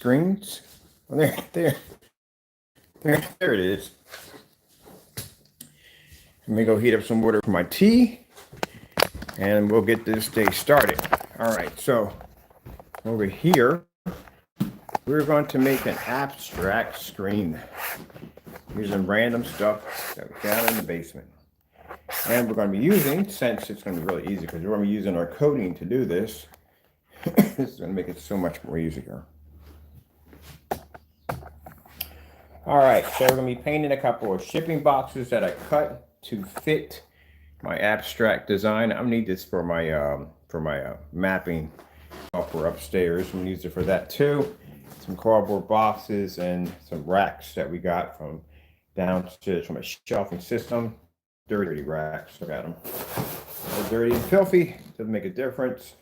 screens. Oh, there it is. Let me go heat up some water for my tea, and we'll get this day started. All right, so over here, we're going to make an abstract screen using random stuff that we found in the basement. And we're going to be using, since it's going to be really easy, because we're going to be using our coating to do this, this is going to make it so much more easier. All right, so we're going to be painting a couple of shipping boxes that I cut to fit my abstract design. I'm going to need this for my mapping software upstairs. I'm going to use it for that too. Some cardboard boxes and some racks that we got from downstairs from a shelving system. Dirty racks, look at them. They're dirty and filthy, doesn't make a difference.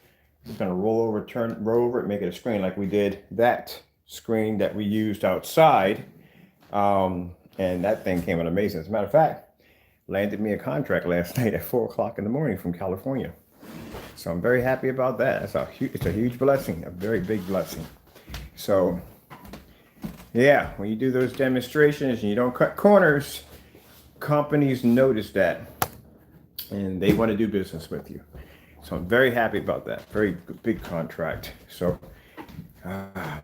Just gonna roll over it, make it a screen like we did that screen that we used outside. And that thing came out amazing. As a matter of fact, landed me a contract last night at 4 o'clock in the morning from California. So I'm very happy about that. It's a huge blessing, a very big blessing. So yeah, when you do those demonstrations and you don't cut corners, companies notice that and they want to do business with you. So I'm very happy about that. Very big contract. So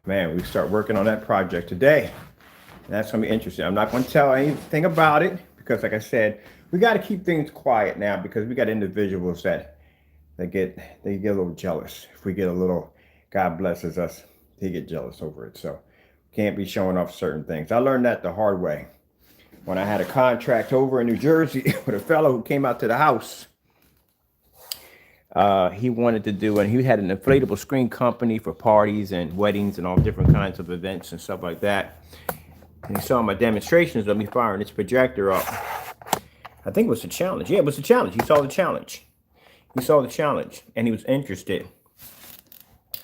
man, we start working on that project today. And that's going to be interesting. I'm not going to tell anything about it because, like I said, we got to keep things quiet now because we got individuals that they get a little jealous. If we get a little, God blesses us, they get jealous over it. So can't be showing off certain things. I learned that the hard way when I had a contract over in New Jersey with a fellow who came out to the house. He wanted to do, and he had an inflatable screen company for parties and weddings and all different kinds of events and stuff like that. And he saw my demonstrations of me firing this projector up. I think it was a challenge. Yeah, it was a challenge. He saw the challenge. And he was interested.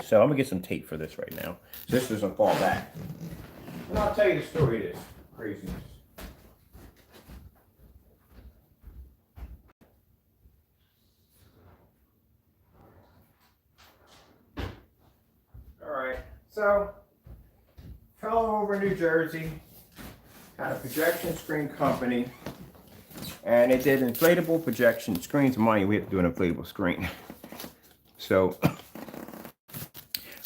So I'm gonna get some tape for this right now, so this doesn't fall back. And I'll tell you the story of this craziness. All right, so fellow over in New Jersey had a projection screen company, and they did inflatable projection screens. Mind you, we have to do an inflatable screen. So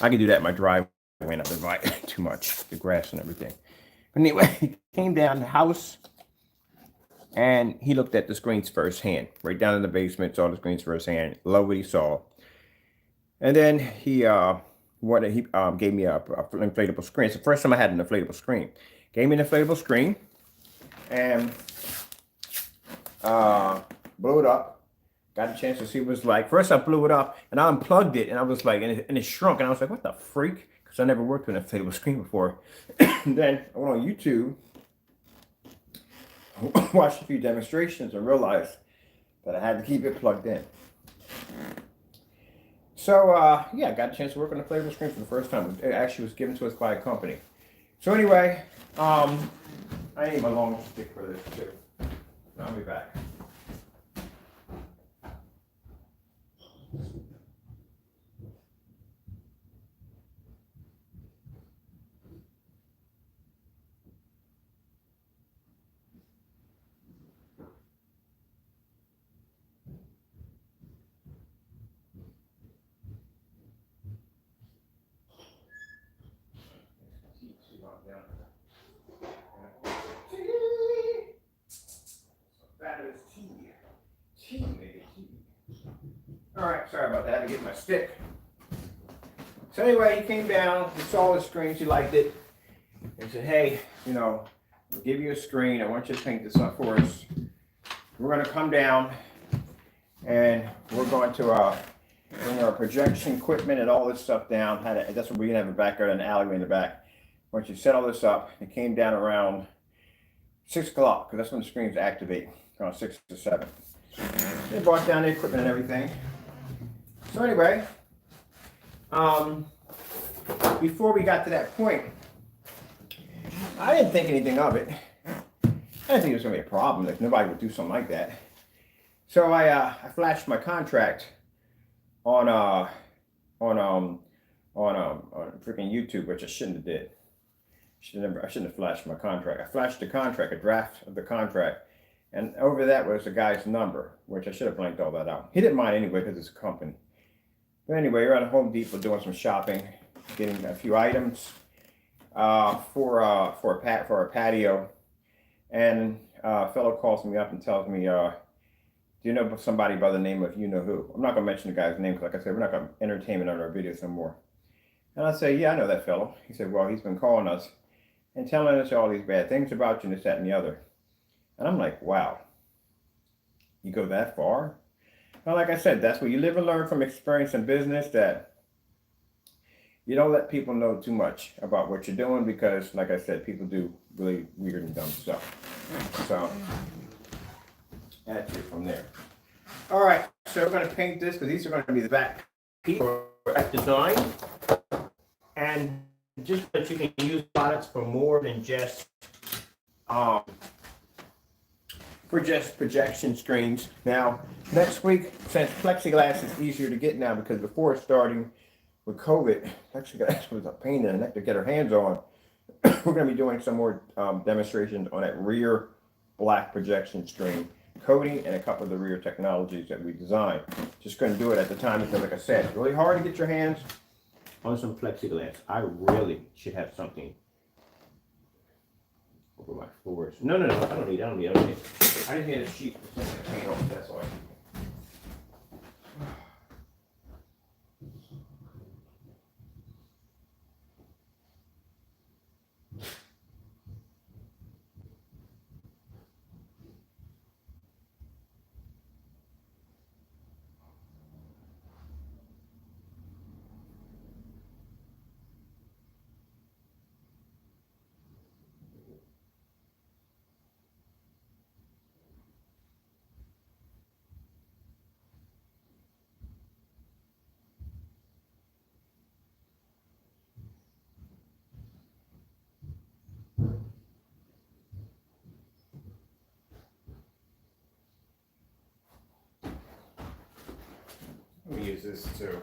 I can do that in my driveway and not divide too much, the grass and everything. But anyway, he came down the house and he looked at the screens firsthand, right down in the basement, saw the screens firsthand, loved what he saw. And then he gave me a inflatable screen. It's the first time I had an inflatable screen. Gave me an inflatable screen and blew it up. Got a chance to see what it was like. First, I blew it up and I unplugged it, and I was like, and it shrunk, and I was like, what the freak? Because I never worked with an inflatable screen before. And then I went on YouTube, watched a few demonstrations, and realized that I had to keep it plugged in. So yeah, I got a chance to work on a inflatable screen for the first time. It actually was given to us by a company. So anyway, I need my long stick for this too. I'll be back. All right, sorry about that. I get my stick. So anyway, he came down, he saw the screens, he liked it, and said, hey, we'll give you a screen. I want you to paint this up for us. We're going to come down and we're going to bring our projection equipment and all this stuff down. That's what we're going to have a backyard and an alleyway in the back. Once you set all this up, it came down around 6 o'clock, because that's when the screens activate, around 6 to 7. They brought down the equipment and everything. So anyway, before we got to that point, I didn't think anything of it. I didn't think it was going to be a problem, if nobody would do something like that. So I flashed my contract on on freaking YouTube, which I shouldn't have did. I shouldn't have flashed my contract. I flashed the contract, a draft of the contract, and over that was the guy's number, which I should have blanked all that out. He didn't mind anyway because it's a company. But anyway, we're at Home Depot doing some shopping, getting a few items for a patio, and a fellow calls me up and tells me, do you know somebody by the name of you know who? I'm not gonna mention the guy's name because, like I said, we're not gonna entertain it on our videos no more. And I say, yeah, I know that fellow. He said, well, he's been calling us and telling us all these bad things about you and this, that, and the other. And I'm like, wow, you go that far? Well, like I said, that's what you live and learn from experience in business, that you don't let people know too much about what you're doing because, like I said, people do really weird and dumb stuff. So that's it from there. All right, so we're going to paint this because these are going to be the back piece for that design. And just that you can use products for more than just projection screens. Now, next week, since plexiglass is easier to get now because before starting with COVID, plexiglass was a pain in the neck to get our hands on. We're going to be doing some more demonstrations on that rear black projection screen coating and a couple of the rear technologies that we designed. Just couldn't do it at the time because, like I said, it's really hard to get your hands on some plexiglass. I really should have something over my floors. No, I don't need. I just need a sheet to paint on. That's all. Let me use this too.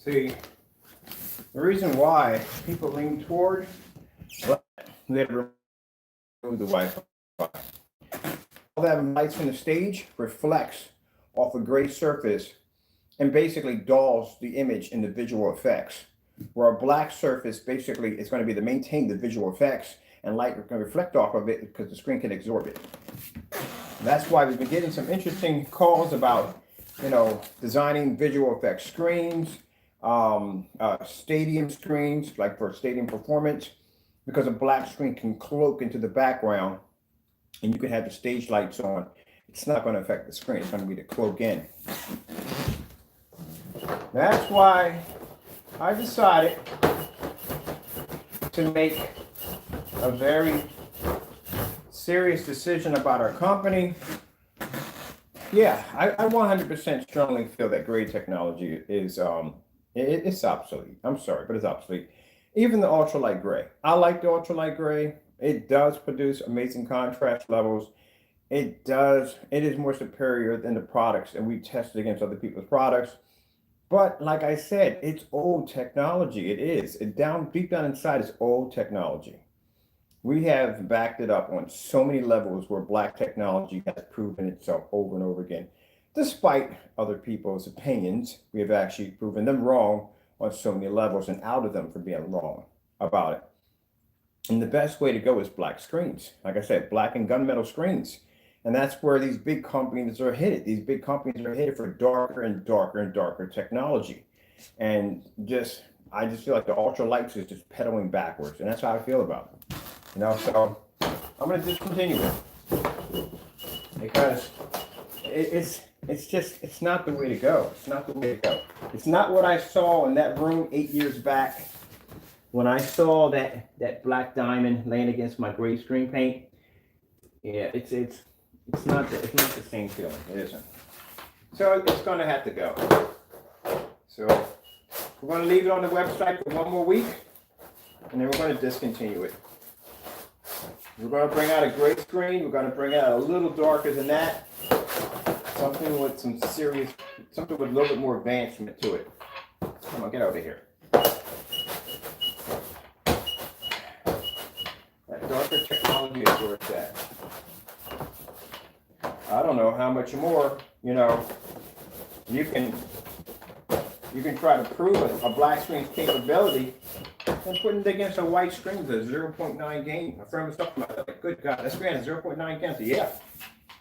See, the reason why people lean toward they remove the Wi-Fi. All that light from the stage reflects off a gray surface and basically dulls the image in the visual effects. Where a black surface basically is going to be to maintain the visual effects, and light can reflect off of it because the screen can absorb it. That's why we've been getting some interesting calls about, designing visual effects screens, stadium screens, like for stadium performance, because a black screen can cloak into the background and you can have the stage lights on. It's not going to affect the screen. It's going to be the cloak in. That's why I decided to make a very serious decision about our company. Yeah, I 100% strongly feel that gray technology is it's obsolete. I'm sorry, but it's obsolete. Even the ultralight gray. I like the ultralight gray. It does produce amazing contrast levels. It is more superior than the products, and we tested against other people's products. But like I said, it's old technology. It is. It down deep down inside is old technology. We have backed it up on so many levels where black technology has proven itself over and over again. Despite other people's opinions, we have actually proven them wrong on so many levels and outed them for being wrong about it. And the best way to go is black screens. Like I said, black and gunmetal screens. And that's where these big companies are headed. These big companies are headed for darker and darker and darker technology. And I just feel like the ultralights is just pedaling backwards. And that's how I feel about it. So I'm going to discontinue it because it's not the way to go. It's not the way to go. It's not what I saw in that room 8 years back when I saw that black diamond laying against my gray screen paint. Yeah, it's not the same feeling. It isn't. So it's going to have to go. So we're going to leave it on the website for one more week, and then we're going to discontinue it. We're going to bring out a gray screen. We're going to bring out a little darker than that. Something with something with a little bit more advancement to it. Come on, get over here. That darker technology is where it's at. I don't know how much more, you can try to prove a black screen's capability and putting it against a white screen with a 0.9 gain. A friend was talking about that. Like, good God, that screen has 0.9 gain. So yeah,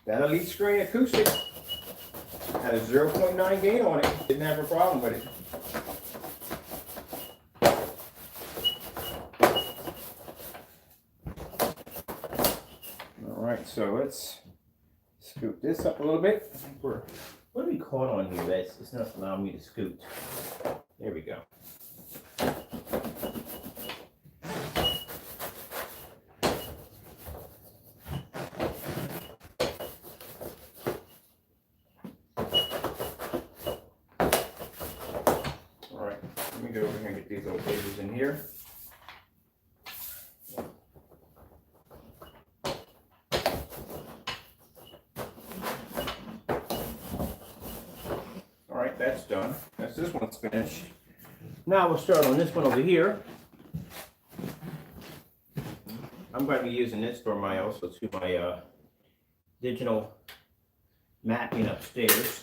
that Elite screen acoustic had a 0.9 gain on it. Didn't have a problem with it. All right, so let's scoop this up a little bit. I think what are we caught on here? It's not allowing me to scoot. There we go. All right, let me go over here and get these little pages in here. That's done. This one's finished. Now we'll start on this one over here. I'm going to be using this for my digital mapping upstairs.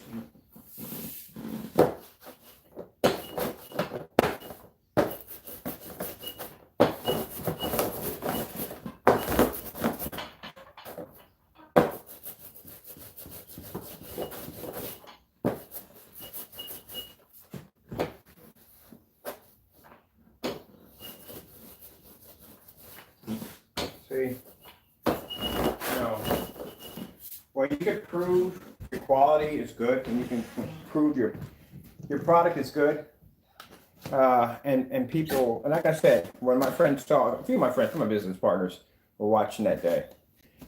See, well, you can prove your quality is good, and you can prove your product is good. And people, and like I said, when my friends saw, a few of my friends, some of my business partners were watching that day,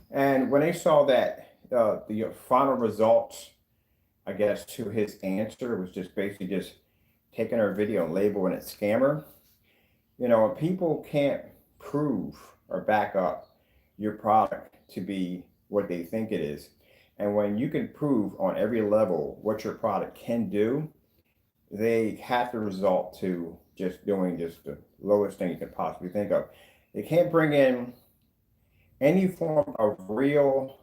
and when they saw that the final results, I guess, to his answer was just basically just taking our video and labeling it scammer. People can't prove or back up your product to be what they think it is. And when you can prove on every level what your product can do, they have to resort to just doing just the lowest thing you could possibly think of. They can't bring in any form of real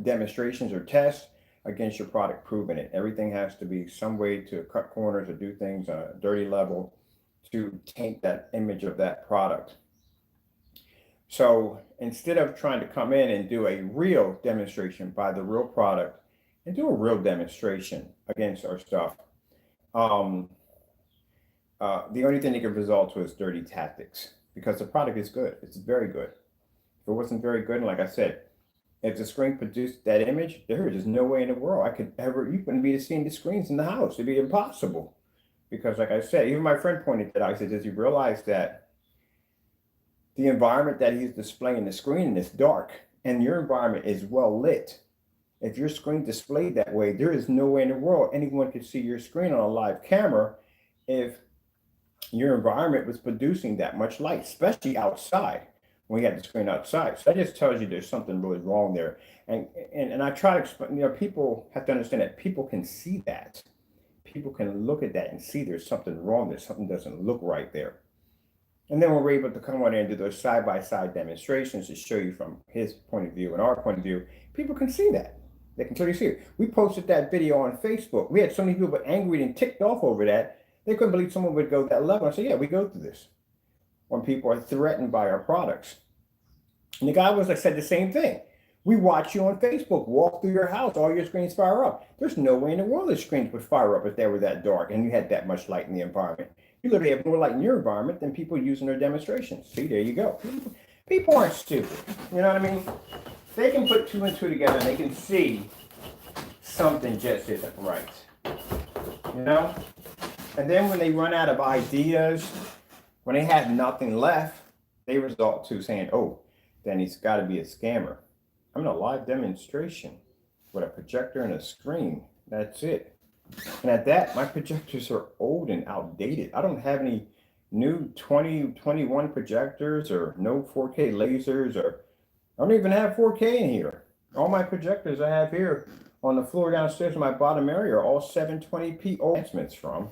demonstrations or tests against your product proving it. Everything has to be some way to cut corners or do things on a dirty level to taint that image of that product. So instead of trying to come in and do a real demonstration by the real product and do a real demonstration against our stuff, the only thing they can result to is dirty tactics, because the product is good. It's very good. If it wasn't very good, and like I said, if the screen produced that image, there's no way in the world you wouldn't be seeing the screens in the house. It'd be impossible. Because like I said, even my friend pointed that out. I said, does he realize that the environment that he's displaying the screen is dark and your environment is well lit? If your screen displayed that way, there is no way in the world anyone could see your screen on a live camera if your environment was producing that much light, especially outside when you had the screen outside. So that just tells you there's something really wrong there. And I try to explain, people have to understand that people can see that. People can look at that and see there's something wrong, there's something doesn't look right there. And then we're able to come on in and do those side-by-side demonstrations to show you from his point of view and our point of view. People can see that. They can totally see it. We posted that video on Facebook. We had so many people angry and ticked off over that. They couldn't believe someone would go that level. I said, yeah, we go through this when people are threatened by our products. And the guy was like, said the same thing. We watch you on Facebook, walk through your house, all your screens fire up. There's no way in the world the screens would fire up if they were that dark and you had that much light in the environment. You literally have more light in your environment than people using their demonstrations. See, there you go. People aren't stupid. You know what I mean? They can put two and two together and they can see something just isn't right. You know? And then when they run out of ideas, when they have nothing left, they resort to saying, oh, then he's got to be a scammer. I'm in a live demonstration with a projector and a screen. That's it. And at that, my projectors are old and outdated. I don't have any new 2021 projectors or no 4K lasers, or I don't even have 4K in here. All my projectors I have here on the floor downstairs in my bottom area are all 720p enhancements from.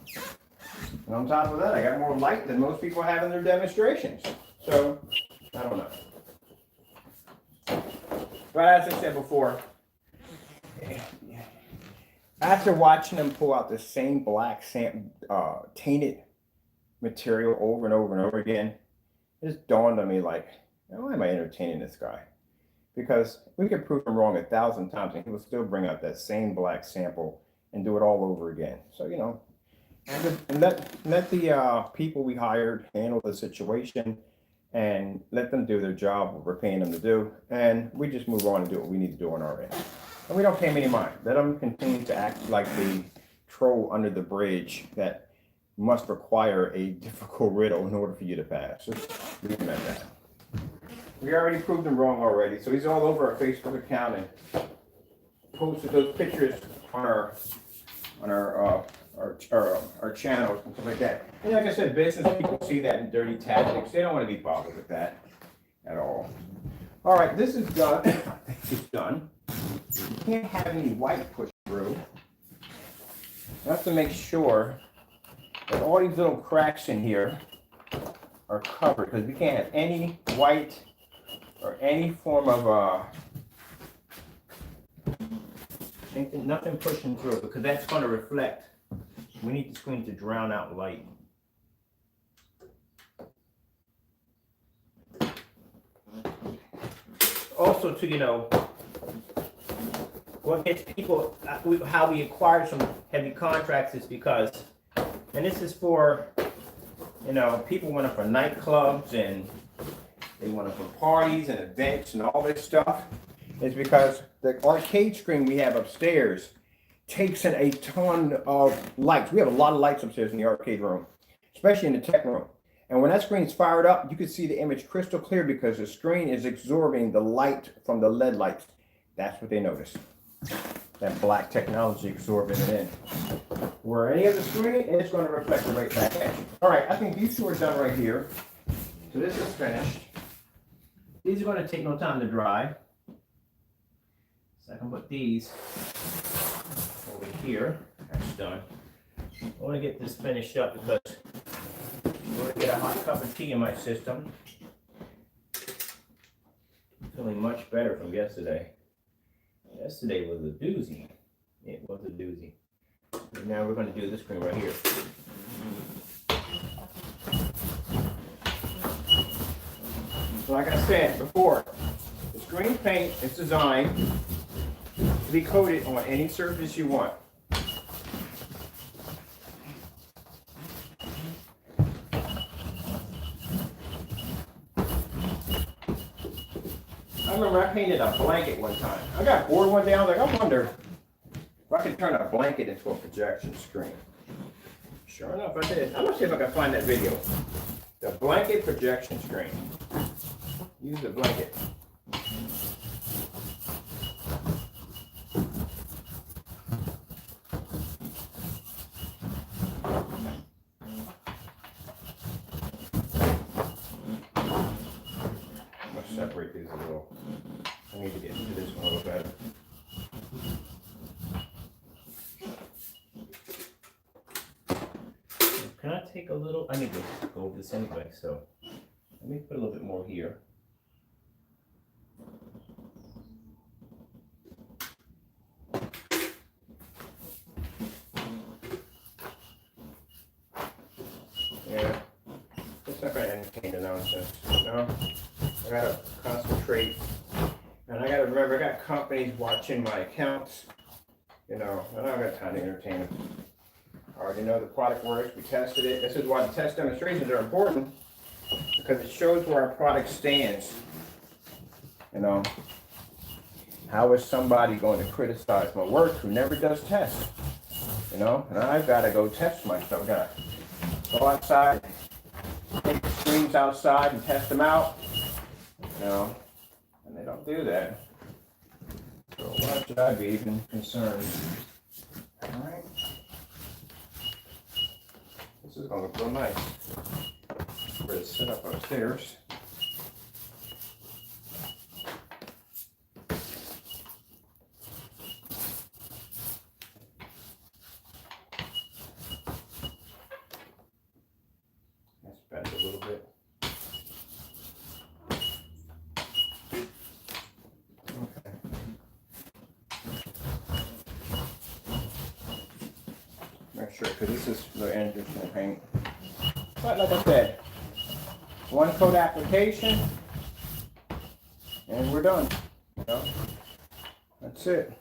And on top of that, I got more light than most people have in their demonstrations. So, I don't know. But as I said before, after watching them pull out the same black tainted material over and over and over again, it just dawned on me like, why am I entertaining this guy? Because we could prove him wrong 1,000 times and he will still bring out that same black sample and do it all over again. So, and let the people we hired handle the situation and let them do their job, what we're paying them to do, and we just move on and do what we need to do on our end. And we don't pay them any mind. Let them continue to act like the troll under the bridge that must require a difficult riddle in order for you to pass. Just leave them at that. We already proved him wrong already, so he's all over our Facebook account and posted those pictures on our channels and stuff like that. And like I said, business people see that in dirty tactics. They don't want to be bothered with that at all. All right, this is done. I think it's done. You can't have any white push through. You have to make sure that all these little cracks in here are covered, because we can't have any white or any form of nothing pushing through, because that's going to reflect. We need the screen to drown out light. Also, what gets people, how we acquired some heavy contracts is because, and this is for, people want it for nightclubs and they want it for parties and events and all this stuff, is because the arcade screen we have upstairs takes in a ton of lights. We have a lot of lights upstairs in the arcade room, especially in the tech room. And when that screen's fired up, you can see the image crystal clear because the screen is absorbing the light from the LED lights. That's what they notice. That black technology absorbing it in. Where any of the screen, it's going to reflect it right back at you. All right, I think these two are done right here. So this is finished. These are going to take no time to dry. So I can put these over here. That's done. I want to get this finished up because I'm going to get a hot cup of tea in my system. Feeling much better from yesterday. Yesterday was a doozy. It was a doozy. And now we're going to do this screen right here. So like I said before, the screen paint is designed to be coated on any surface you want. I remember I painted a blanket one time. I got bored one day. I was like, I wonder if I could turn a blanket into a projection screen. Sure enough, I did. I'm gonna see if I can find that video. The blanket projection screen. Use the blanket. Separate these a little. I need to get into this one a little better. Can I take a little? I need to go over this anyway, so let me put a little bit more here. Yeah, it's not going to entertain the nonsense. No. I gotta concentrate, and I gotta remember I got companies watching my accounts, and I don't got time to entertain them. I already know the product works, we tested it. This is why the test demonstrations are important, because it shows where our product stands. How is somebody going to criticize my work who never does tests? And I've got to go test myself. I've got to go outside, take the screens outside and test them out. And they don't do that. So why should I be even concerned? All right. This is going to look real nice. For the setup upstairs. Let's bend a little bit. Sure, because this is the engine for the paint. But like I said, one coat application, and we're done. That's it.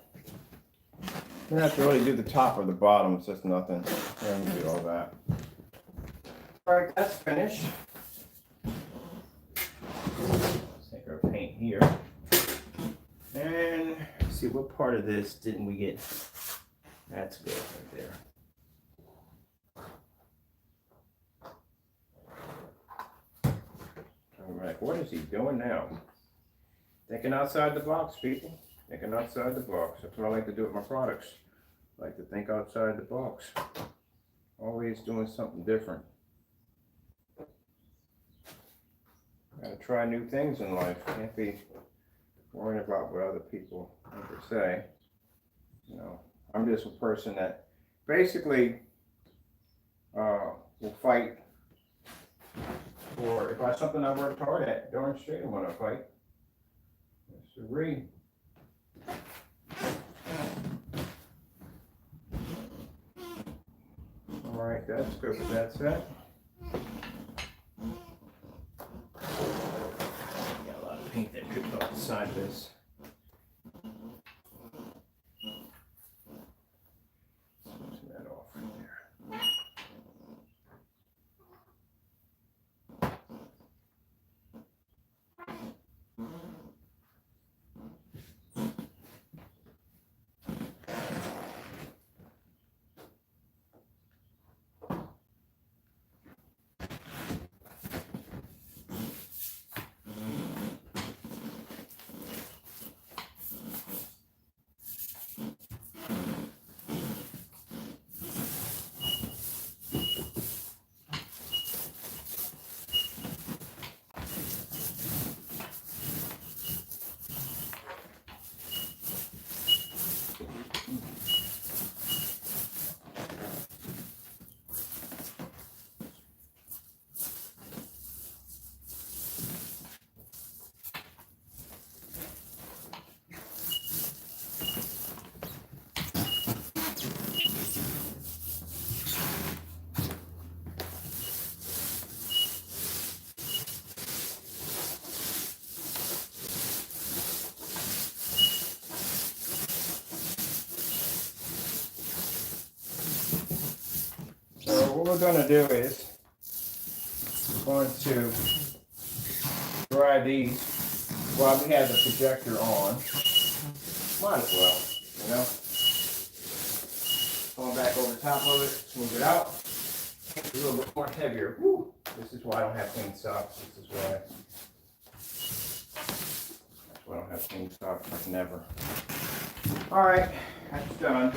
You don't have to really do the top or the bottom, it's just nothing. You don't have to do all that. Alright, that's finished. Let's take our paint here. And see what part of this didn't we get? That's good right there. Like, what is he doing now? Thinking outside the box, people. Thinking outside the box. That's what I like to do with my products. I like to think outside the box. Always doing something different. Gotta try new things in life. Can't be worrying about what other people have to say. I'm just a person that basically will fight. Or if I have something I worked hard at, darn straight I want to fight. Yes, agree. All right, that's good with that set. Got a lot of paint that dripped off the side of this. Switch that off right there. What we're going to do is we're going to dry these while we have the projector on. Might as well, Going back over the top of it, smooth it out. a little bit more heavier. Woo. This is why I don't have clean socks. This is why. That's why I don't have clean socks, like never. All right, that's done.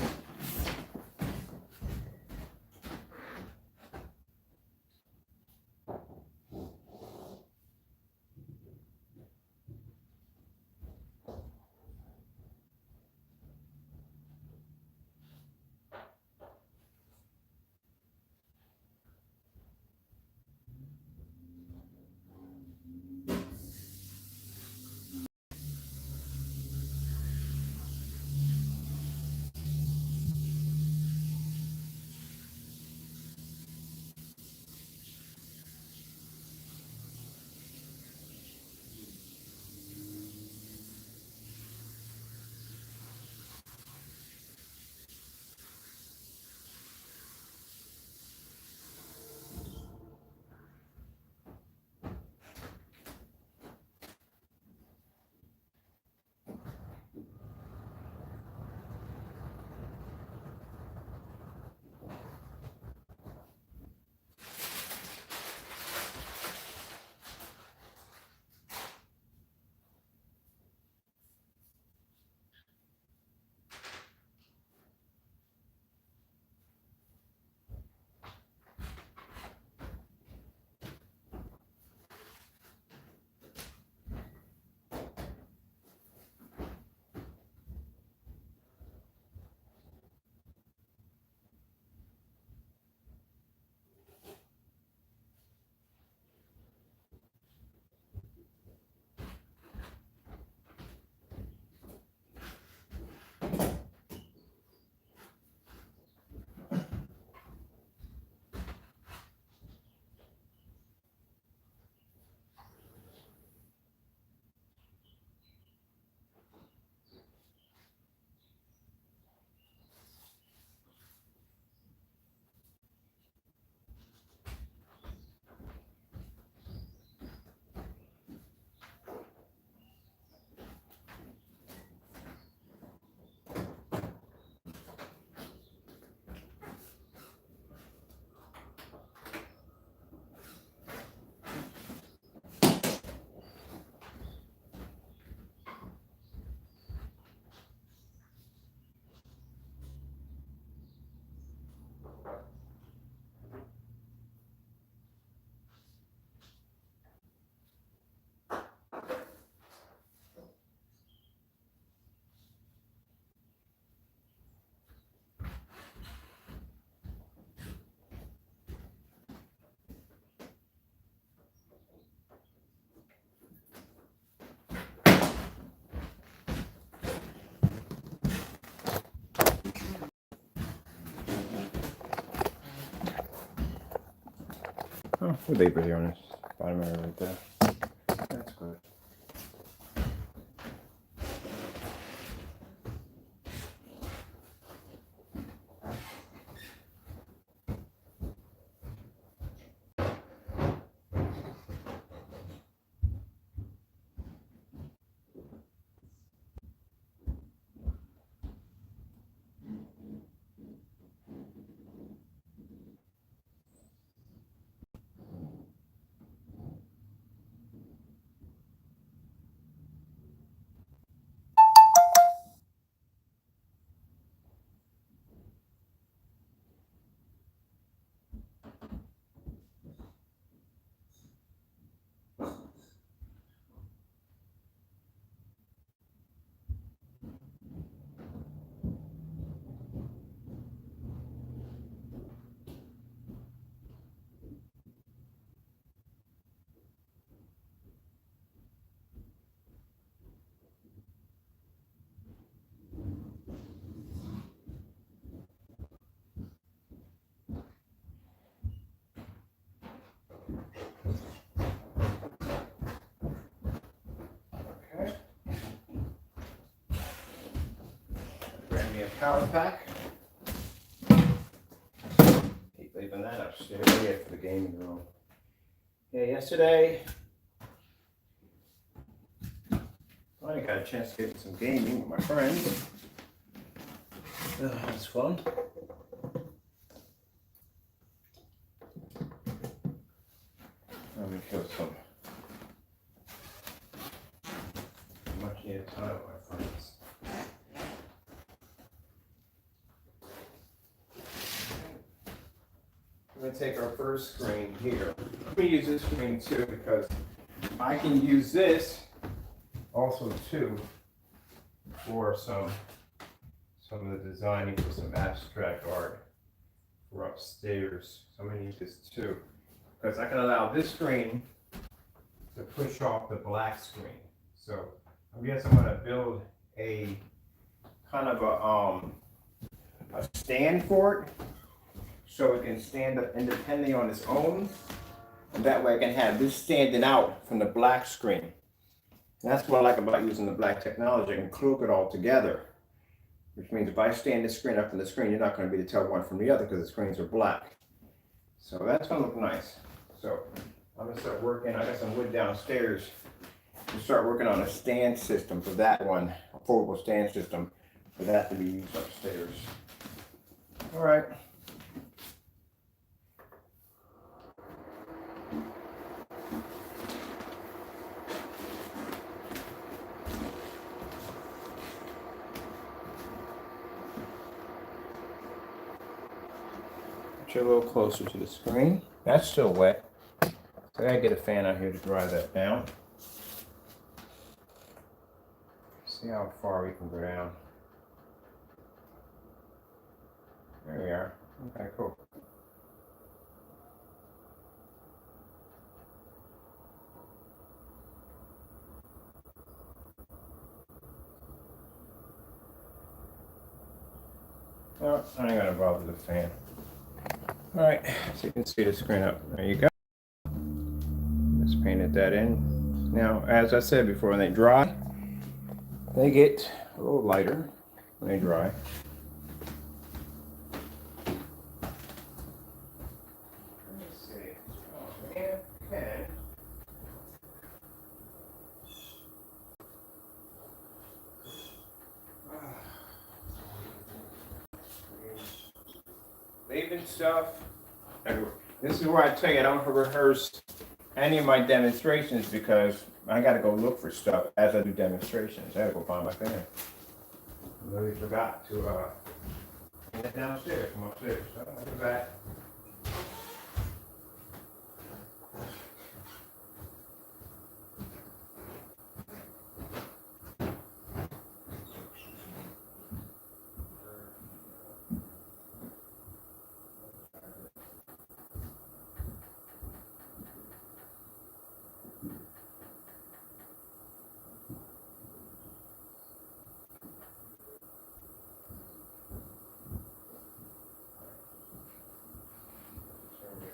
Oh, the vapor here on this bottom area right there. That's good. Okay. Grab me a power pack. Keep leaving that upstairs here for the gaming room. Yeah, yesterday I got a chance to get some gaming with my friends. That's fun. Let me kill some much needed time, my friends. I'm going to take our first screen here. Let me use this screen too because I can use this also too for some of the designing for some abstract art for upstairs. So I'm going to use this too because I can allow this screen to push off the black screen. So I guess I'm going to build a kind of a stand for it so it can stand up independently on its own. And that way I can have this standing out from the black screen. And that's what I like about using the black technology. I can cloak it all together. Which means if I stand this screen up from the screen, you're not going to be able to tell one from the other because the screens are black. So that's going to look nice. So I'm going to start working. I got some wood downstairs to start working on a stand system for that one, a foldable stand system for that to be used upstairs. All right. Get a little closer to the screen. That's still wet. So I gotta get a fan out here to dry that down. See how far we can go down. There we are. Okay, cool. No, I ain't gonna bother the fan. All right, so you can see the screen up. There you go. Just painted that in. Now, as I said before, when they dry, they get a little lighter when they dry. Let me see. Oh, man, okay. Leaving stuff everywhere. This is where I tell you I don't rehearse any of my demonstrations because I gotta go look for stuff as I do demonstrations. I gotta go find my fan. I really forgot to bring it downstairs from upstairs. So I'll go back.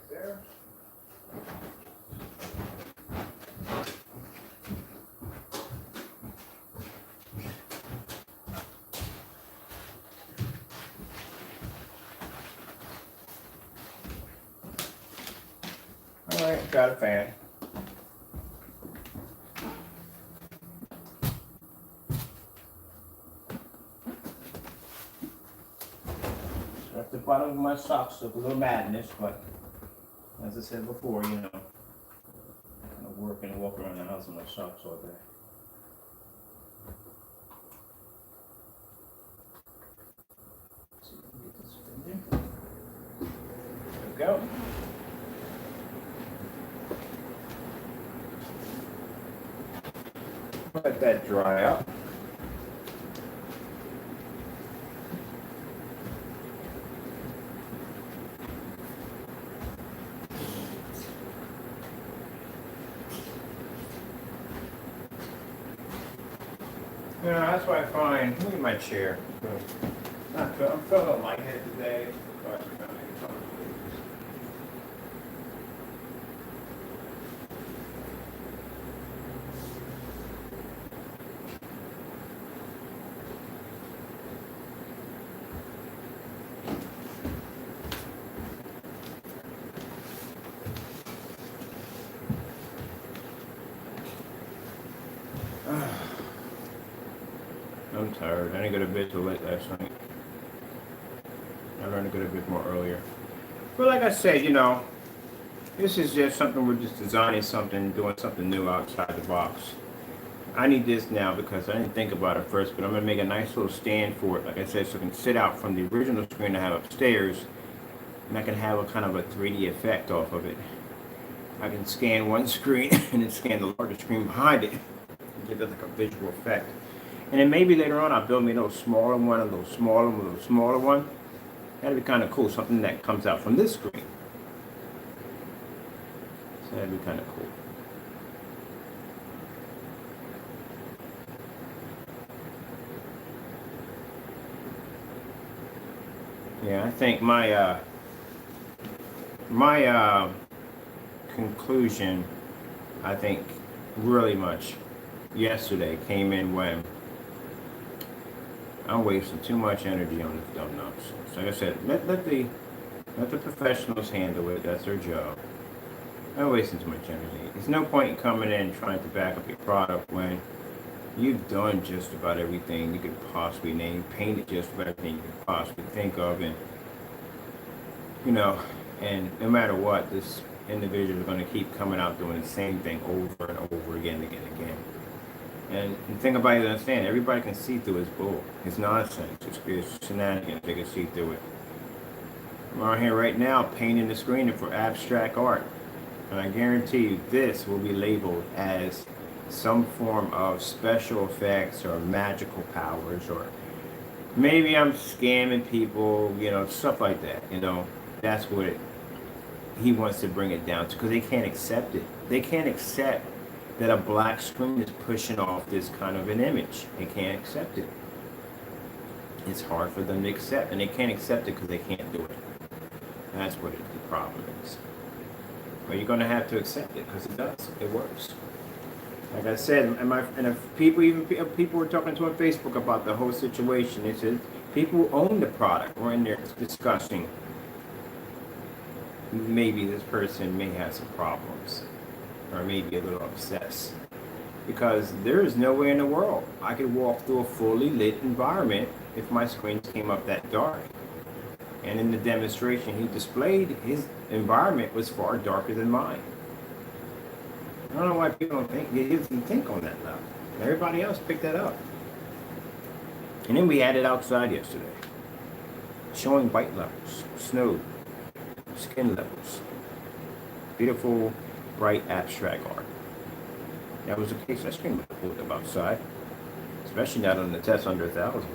There. All right, got a fan. At the bottom of my socks look a little madness, but as I said before, you know, I work and walk around the house in my socks all day. See if we can get this in there. There we go. Let that dry out. You know, that's why I find, look at my chair. I'm feeling lightheaded today. But I'm gonna make some I'm tired. I didn't go to bed till late last night. I learned to go to bed more earlier. But like I said, you know, This is just something, we're just designing something, doing something new outside the box. I need this now because I didn't think about it first, but I'm going to make a nice little stand for it, like I said, so it can sit out from the original screen I have upstairs, and I can have a kind of a 3D effect off of it. I can scan one screen and then scan the larger screen behind it and give it like a visual effect. And then maybe later on I'll build me a little smaller one, a little smaller one, a little smaller one. That'd be kind of cool, something that comes out from this screen. So that'd be kind of cool. Yeah, I think my conclusion, I think, really much yesterday came in when I'm wasting too much energy on this dumb nonsense. Like I said, let the professionals handle it. That's their job. I'm wasting too much energy. There's no point in coming in and trying to back up your product when you've done just about everything you could possibly name, painted just about everything you could possibly think of, and you know, and no matter what, this individual is going to keep coming out doing the same thing over and over again and again. And the thing about it, understand, everybody can see through his bull, his nonsense, his shenanigans. They can see through it. I'm out here right now painting the screen for abstract art, and I guarantee you this will be labeled as some form of special effects or magical powers, or maybe I'm scamming people, you know, stuff like that. You know, that's what he wants to bring it down to, because they can't accept it. They can't accept that a black screen is pushing off this kind of an image. They can't accept it. It's hard for them to accept, and they can't accept it because they can't do it. That's what the problem is. But you're going to have to accept it because it does. It works. Like I said, and if people were talking to on Facebook about the whole situation, they said people who own the product were in there discussing maybe this person may have some problems, or maybe a little obsessed, because there is no way in the world I could walk through a fully lit environment if my screens came up that dark. And in the demonstration he displayed, his environment was far darker than mine. I don't know why people don't think, they didn't think on that level. Everybody else picked that up. And then we had it outside yesterday, showing white levels, snow, skin levels, beautiful, bright, abstract art. That was the case. That screen would pulled up outside, especially not on the test under 1,000.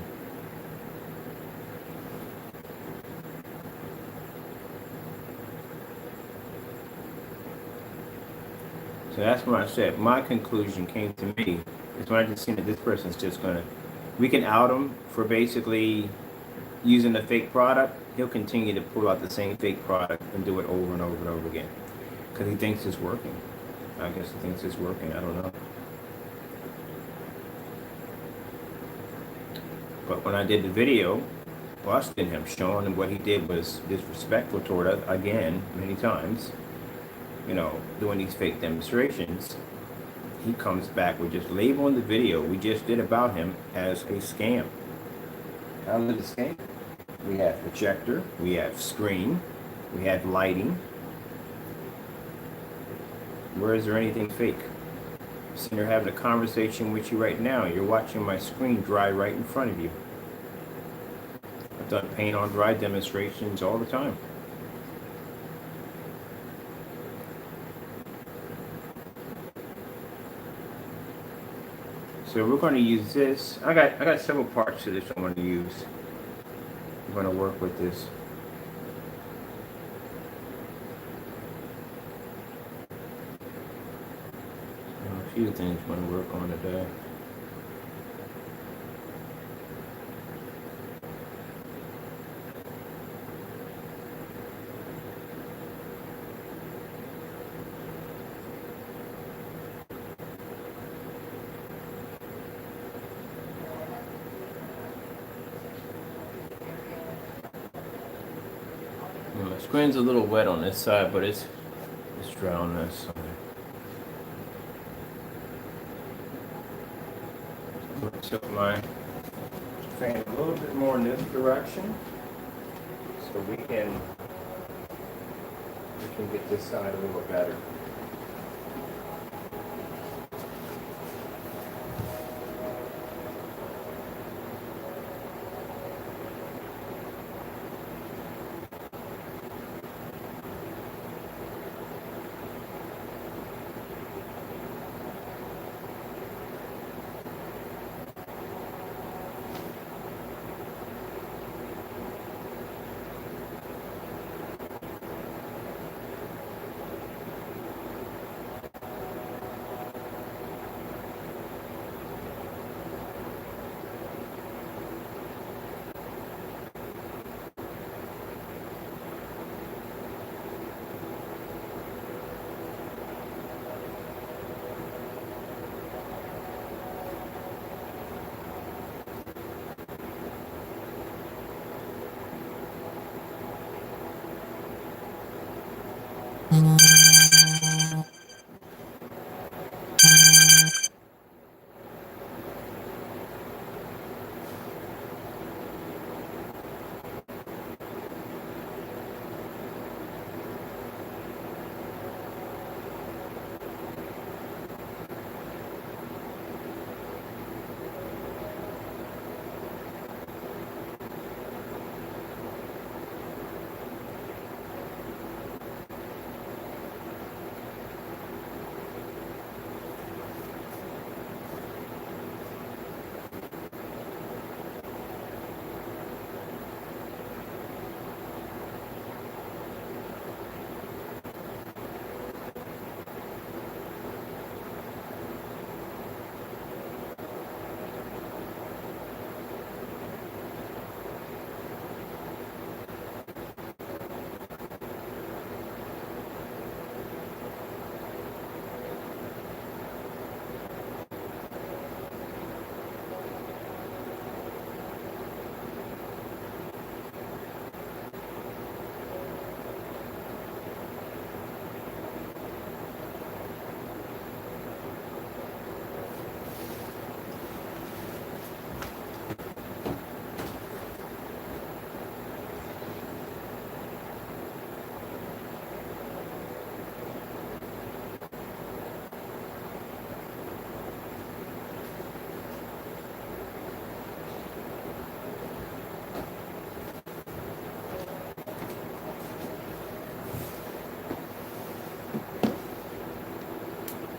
So that's when I said my conclusion came to me is when I just seen that this person's just gonna, we can out him for basically using a fake product. He'll continue to pull out the same fake product and do it over and over and over again because he thinks it's working. I guess he thinks it's working. I don't know. But when I did the video, busting him, showing him what he did was disrespectful toward us again, many times, you know, doing these fake demonstrations, he comes back with just labeling the video we just did about him as a scam. How is it a scam? We have projector, we have screen, we have lighting. Where is there anything fake? I'm sitting here having a conversation with you right now. You're watching my screen dry right in front of you. I've done paint on dry demonstrations all the time. So we're going to use this. I got several parts to this I'm going to use. I'm going to work with this. A few things I'm going to work on today. My screen's a little wet on this side, but it's dry on this side. I'm going to tilt my fan a little bit more in this direction so we can can get this side a little better.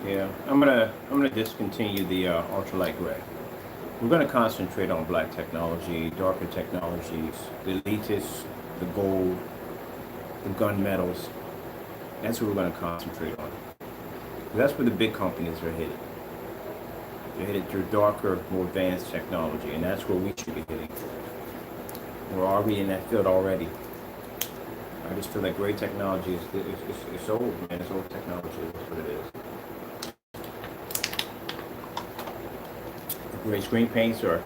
Yeah, I'm gonna discontinue the ultralight gray. We're gonna concentrate on black technology, darker technologies, the elitists, the gold, the gunmetals. That's what we're gonna concentrate on. That's where the big companies are headed. They're headed through darker, more advanced technology, and that's where we should be heading. We're already in that field already. I just feel like great technology is old, man. It's old technology. That's what it is. Great screen paints or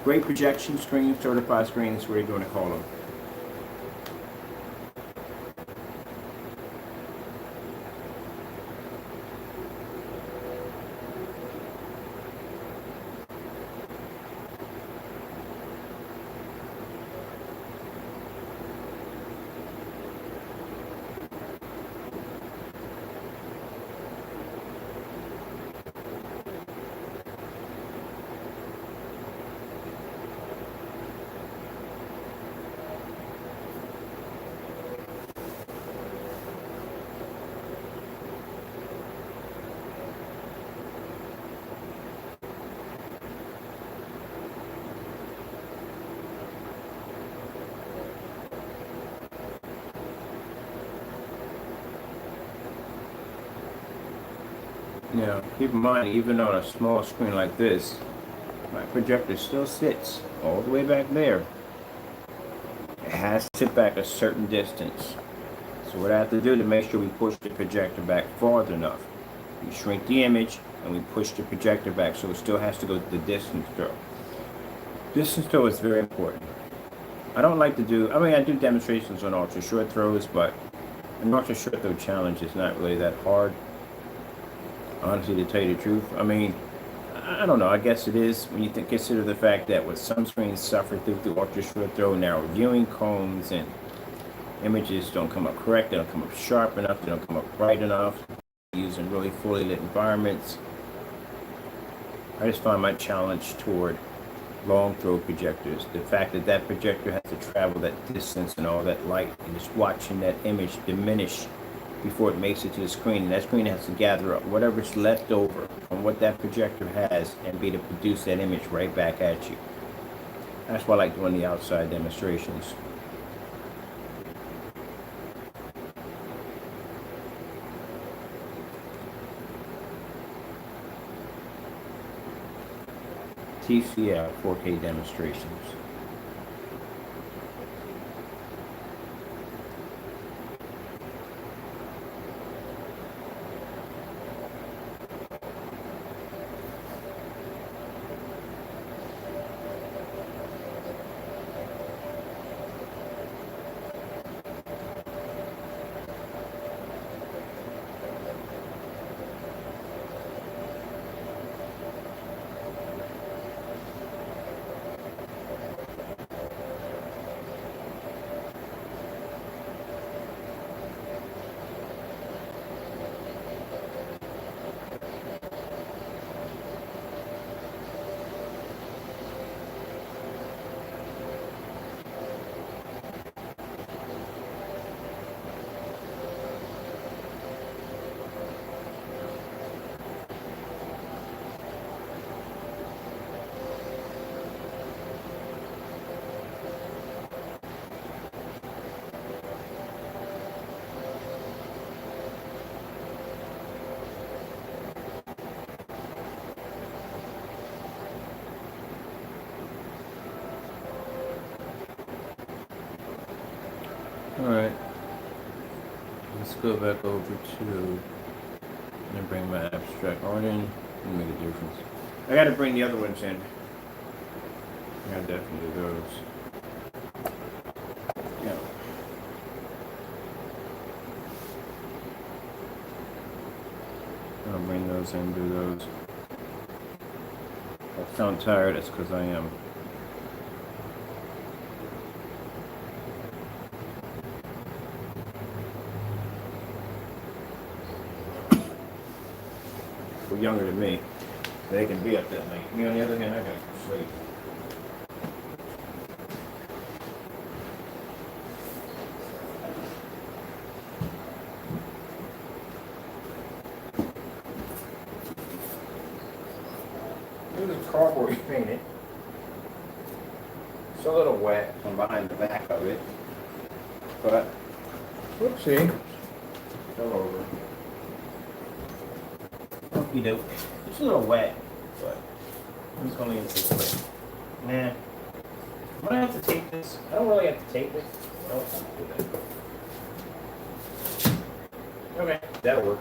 great projection screens, certified screens, whatever you want to call them. Now, keep in mind, even on a small screen like this, my projector still sits all the way back there. It has to sit back a certain distance. So what I have to do to make sure we push the projector back farther enough, we shrink the image and we push the projector back so it still has to go the distance throw. Distance throw is very important. I don't like to do, I do demonstrations on ultra short throws, but an ultra short throw challenge is not really that hard. Honestly, to tell you the truth, I don't know. I guess it is when you consider the fact that with some screens suffer through the ultra short throw, narrow viewing cones, and Images don't come up correct, they don't come up sharp enough, they don't come up bright enough. Using really fully lit environments. I just find my challenge toward long throw projectors. The fact that that projector has to travel that distance and all that light, and just watching that image diminish before it makes it to the screen. And that screen has to gather up whatever's left over from what that projector has and be to produce that image right back at you. That's why I like doing the outside demonstrations. TCL 4K demonstrations. Alright, let's go back over to, and bring my abstract art in and make a difference. I gotta bring the other ones in. I gotta definitely do those. Yeah. I'll bring those in, do those. If I sound tired, that's because I am. Younger than me, they can be up that late. Me, on the other hand, I gotta go sleep. This is cardboard painted. It's a little wet from behind the back of it, but whoopsie, fell over. Okie doke. It's a little wet, but I'm just gonna leave it this way. Nah. I'm gonna have to take this. I don't really have to take this. Oh, do that. Okay, that'll work.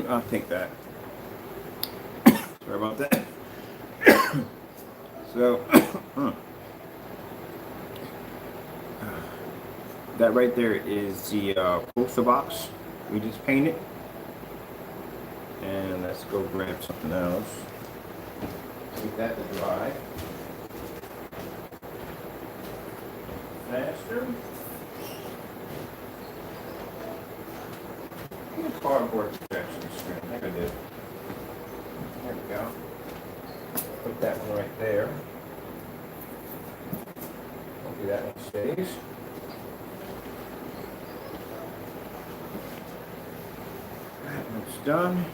I'll take that. Sorry about that. So, that right there is the poster box we just painted. And let's go grab something else. Take that to dry. Faster. Get a cardboard projection screen. I think I did. There we go. Put that one right there. Hopefully that one stays. That one's done.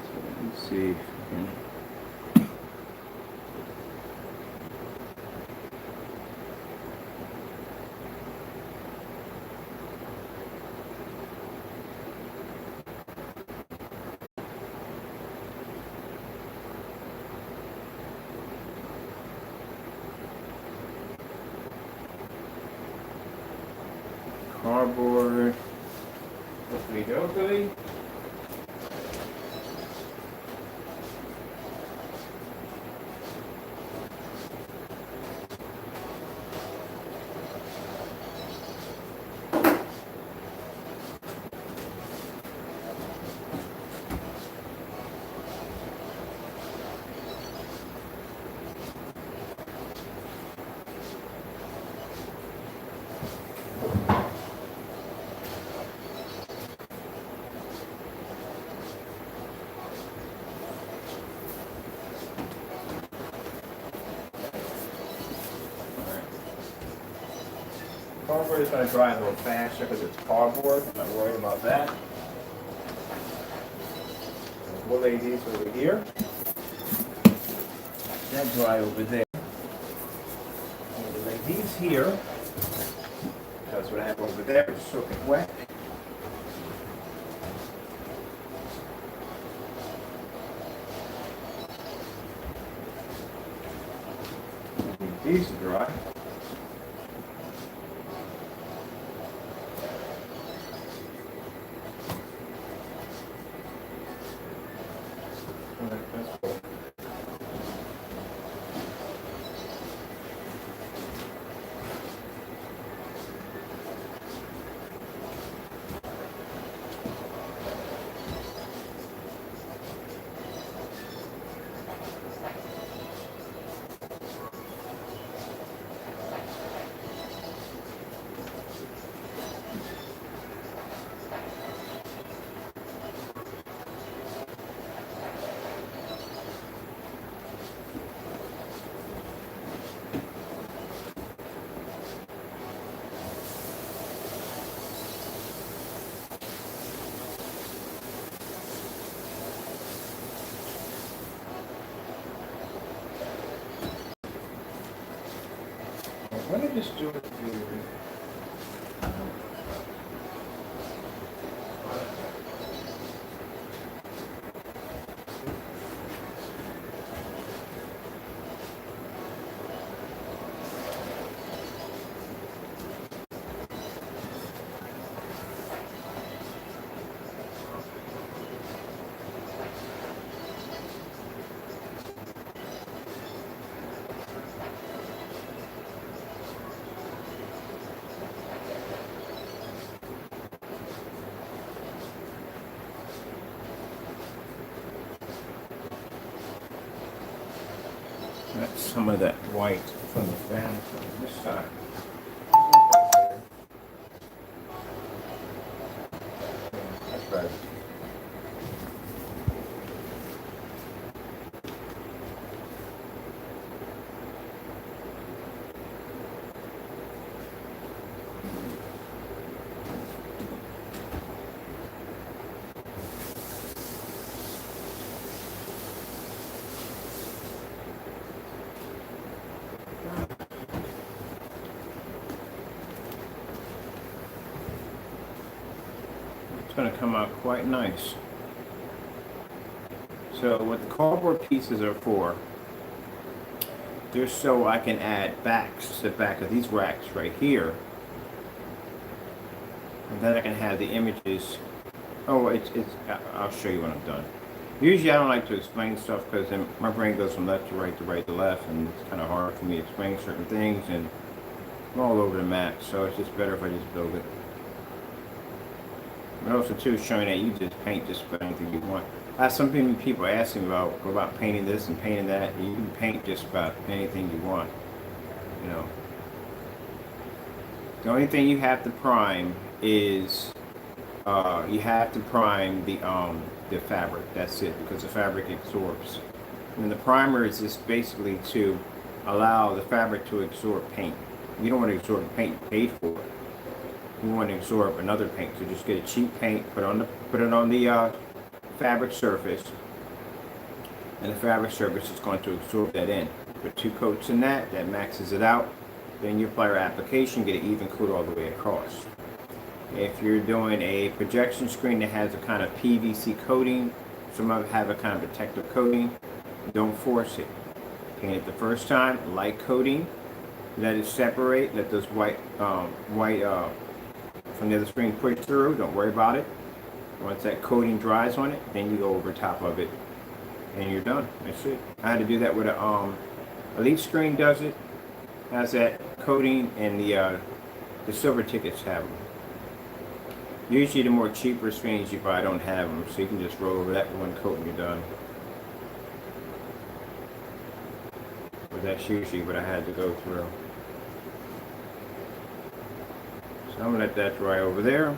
So let's see. Cardboard. Hopefully. cardboard is going to dry a little faster because it's cardboard. I'm not worried about that. We'll lay these over here. That dry over there. We'll lay these here. That's what I have over there. It's soaking wet. These are dry. That's cool. Let me just do it here. That's some of that white from the fan from this side. That's better. It's going to come out quite nice. So what the cardboard pieces are for, just so I can add backs to the back of these racks right here. And then I can have the images. Oh, I'll show you when I'm done. Usually I don't like to explain stuff because then my brain goes from left to right to left, and it's kind of hard for me to explain certain things, and I'm all over the map, so it's just better if I just build it. But also too, showing that you just paint just about anything you want. I have some people asking about painting this and painting that. You can paint just about anything you want. You know. The only thing you have to prime is you have to prime the fabric. That's it, because the fabric absorbs. And the primer is just basically to allow the fabric to absorb paint. You don't want to absorb paint you paid for it. You want to absorb another paint, so just get a cheap paint, put it on the fabric surface, and the fabric surface is going to absorb that in. Put 2 coats in that maxes it out. Then you apply your application, get an even coat all the way across. If you're doing a projection screen that has a kind of PVC coating, some of them have a kind of protective coating, don't force it. Paint it the first time, light coating, let it separate, let those white from the other screen push through, don't worry about it. Once that coating dries on it, then you go over top of it and you're done. That's it. I had to do that with a Elite screen does it, has that coating, and the silver tickets have them. Usually the more cheaper screens you buy don't have them, so you can just roll over that one coat and you're done. But that's usually what I had to go through. So I'm gonna let that dry over there.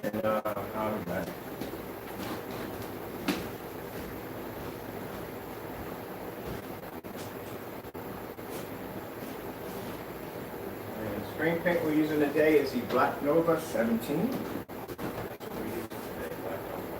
And I'll be back. green paint we're using today is the Black Nova 17. That's what we're using today, Black Nova.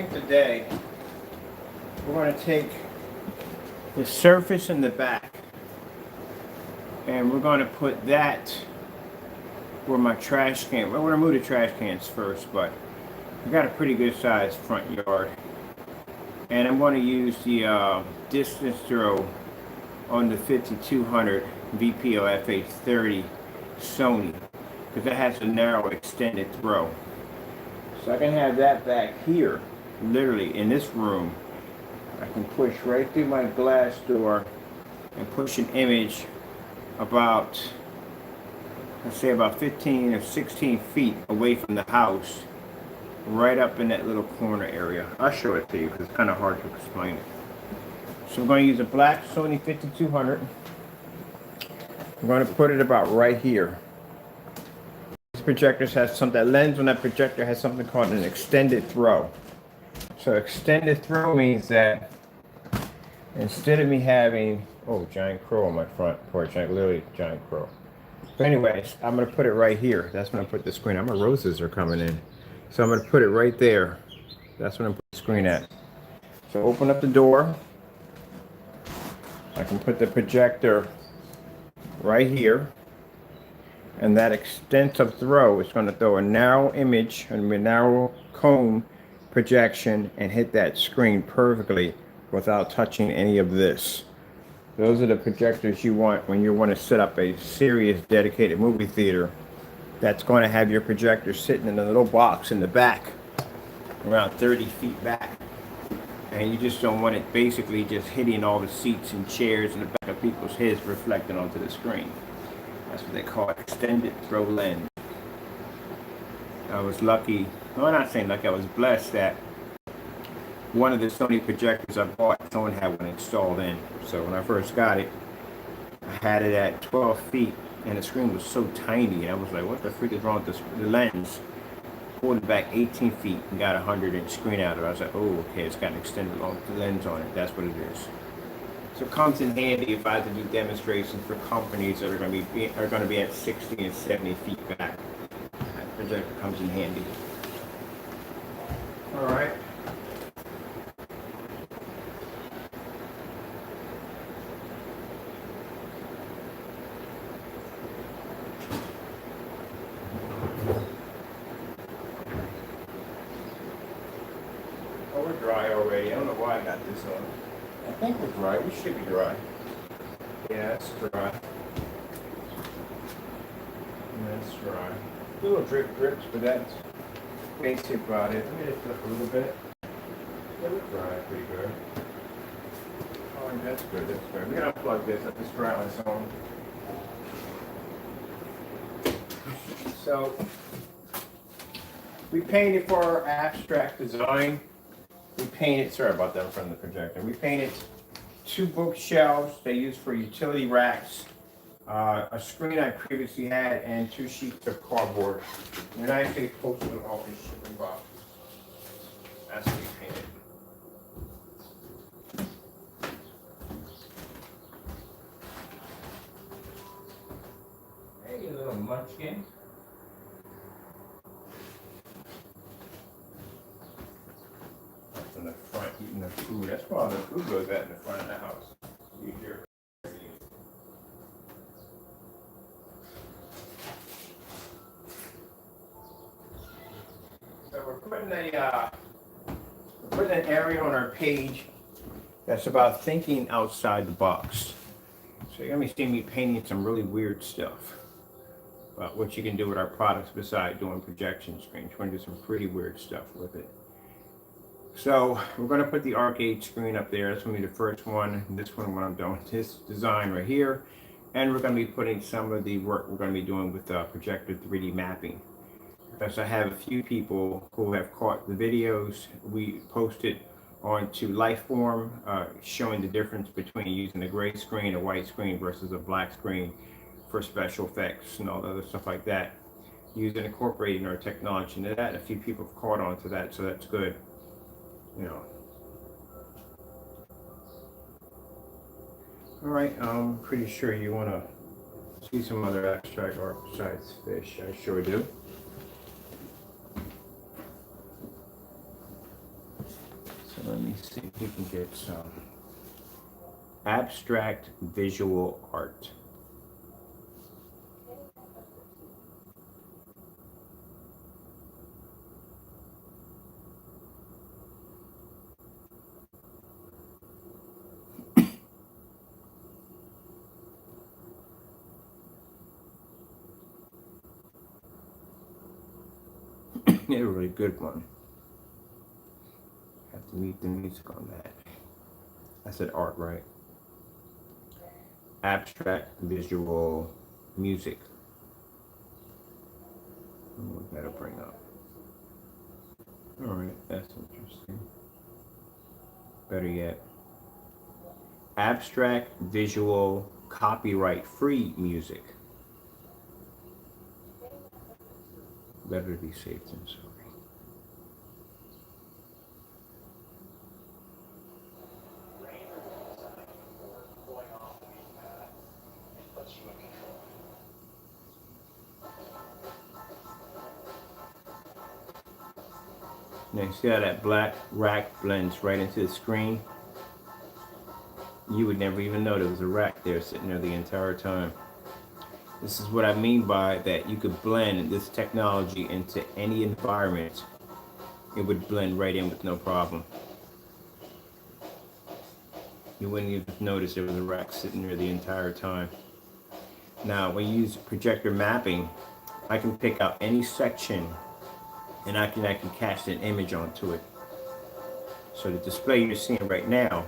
think today we're going to take the surface in the back and we're going to put that where my trash can. Well, we're going to move the trash cans first, but I got a pretty good sized front yard. And I'm going to use the distance throw on the 5200 VPO FH30 Sony because it has a narrow extended throw. So I can have that back here, literally in this room. I can push right through my glass door and push an image about, let's say about 15 or 16 feet away from the house, right up in that little corner area. I'll show it to you because it's kind of hard to explain it. So I'm going to use a black Sony 5200. I'm going to put it about right here. This projector has some, that lens on that projector has something called an extended throw. So extended throw means that instead of me having, oh, giant crow on my front porch, like literally giant crow. But anyways, I'm going to put it right here. That's when I put the screen. My roses are coming in. So I'm going to put it right there. That's when I put the screen at. So open up the door. I can put the projector right here. And that extensive throw is going to throw a narrow image and a narrow cone projection and hit that screen perfectly without touching any of this. Those are the projectors you want when you want to set up a serious dedicated movie theater that's going to have your projector sitting in a little box in the back, around 30 feet back. And you just don't want it basically just hitting all the seats and chairs in the back of people's heads reflecting onto the screen. That's what they call extended throw lens. I was lucky, well, I'm not saying lucky, I was blessed that one of the Sony projectors I bought, someone had one installed in. So when I first got it, I had it at 12 feet and the screen was so tiny. And I was like, what the freak is wrong with this, the lens? Pulled it back 18 feet and got a 100-inch screen out of it. I was like, oh, okay, it's got an extended lens on it. That's what it is. So it comes in handy if I have to do demonstrations for companies that are going to be at 60 and 70 feet back. That projector comes in handy. All right. Oh, we're dry already. I don't know why I got this on. I think we're dry. We should be dry. Yeah, it's dry. That's dry. Little drips, but that's basically about it. Let me just flip a little bit. Yeah, we're dry pretty good. Oh, that's good. That's good. We're gonna unplug this. Let this dry on its own. So we painted for our abstract design. We painted, sorry about that in front of the projector. We painted 2 bookshelves they use for utility racks, a screen I previously had, and 2 sheets of cardboard. And I actually posted all these shipping boxes. That's what we painted. Hey, you little munchkin. In the front eating the food. That's where all the food goes at in the front of the house. You hear. So we're putting an area on our page that's about thinking outside the box. So you're gonna be seeing me painting some really weird stuff about what you can do with our products besides doing projection screens. We're gonna do some pretty weird stuff with it. So we're going to put the arcade screen up there. That's going to be the first one. This one when I'm done with this design right here. And we're going to be putting some of the work we're going to be doing with projector 3D mapping. Because I have a few people who have caught the videos we posted onto Lifeform, showing the difference between using a gray screen, a white screen versus a black screen for special effects and all the other stuff like that. Using incorporating our technology into that. A few people have caught on to that, so that's good. You know. All right, I'm pretty sure you want to see some other abstract art besides fish. I sure do. see if we can get some abstract visual art. Yeah, a really good one. Have to mute the music on that. I said art, right? Abstract visual music. What that'll bring up. All right, that's interesting. Better yet, abstract visual copyright-free music. Better to be safe than sorry. Now you see how that black rack blends right into the screen? You would never even know there was a rack there sitting there the entire time. This is what I mean by that you could blend this technology into any environment. It would blend right in with no problem. You wouldn't even notice there was a rack sitting there the entire time. Now, when you use projector mapping, I can pick out any section and I can actually cast an image onto it. So the display you're seeing right now,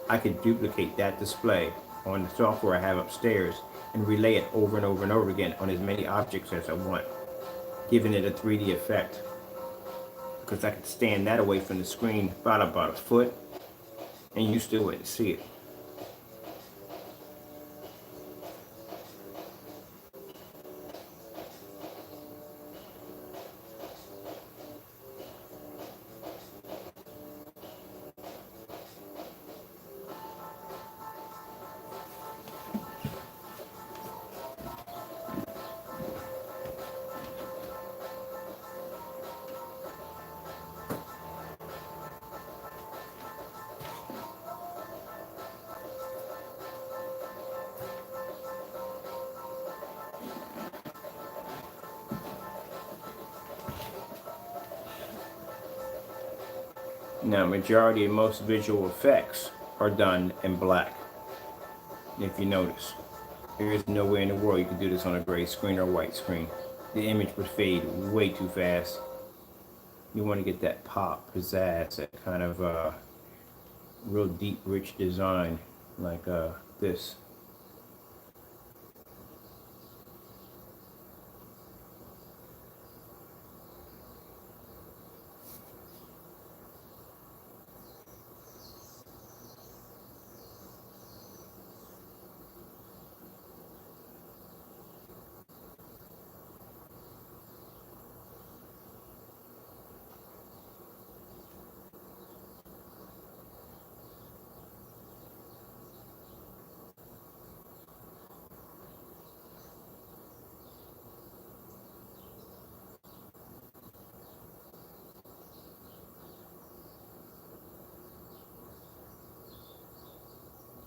I could duplicate that display on the software I have upstairs and relay it over and over and over again on as many objects as I want, giving it a 3D effect. Because I could stand that away from the screen about a foot, and you still wouldn't see it. Now, majority of most visual effects are done in black. If you notice, there is no way in the world you can do this on a gray screen or white screen. The image would fade way too fast. You want to get that pop, pizzazz, that kind of real deep, rich design like this.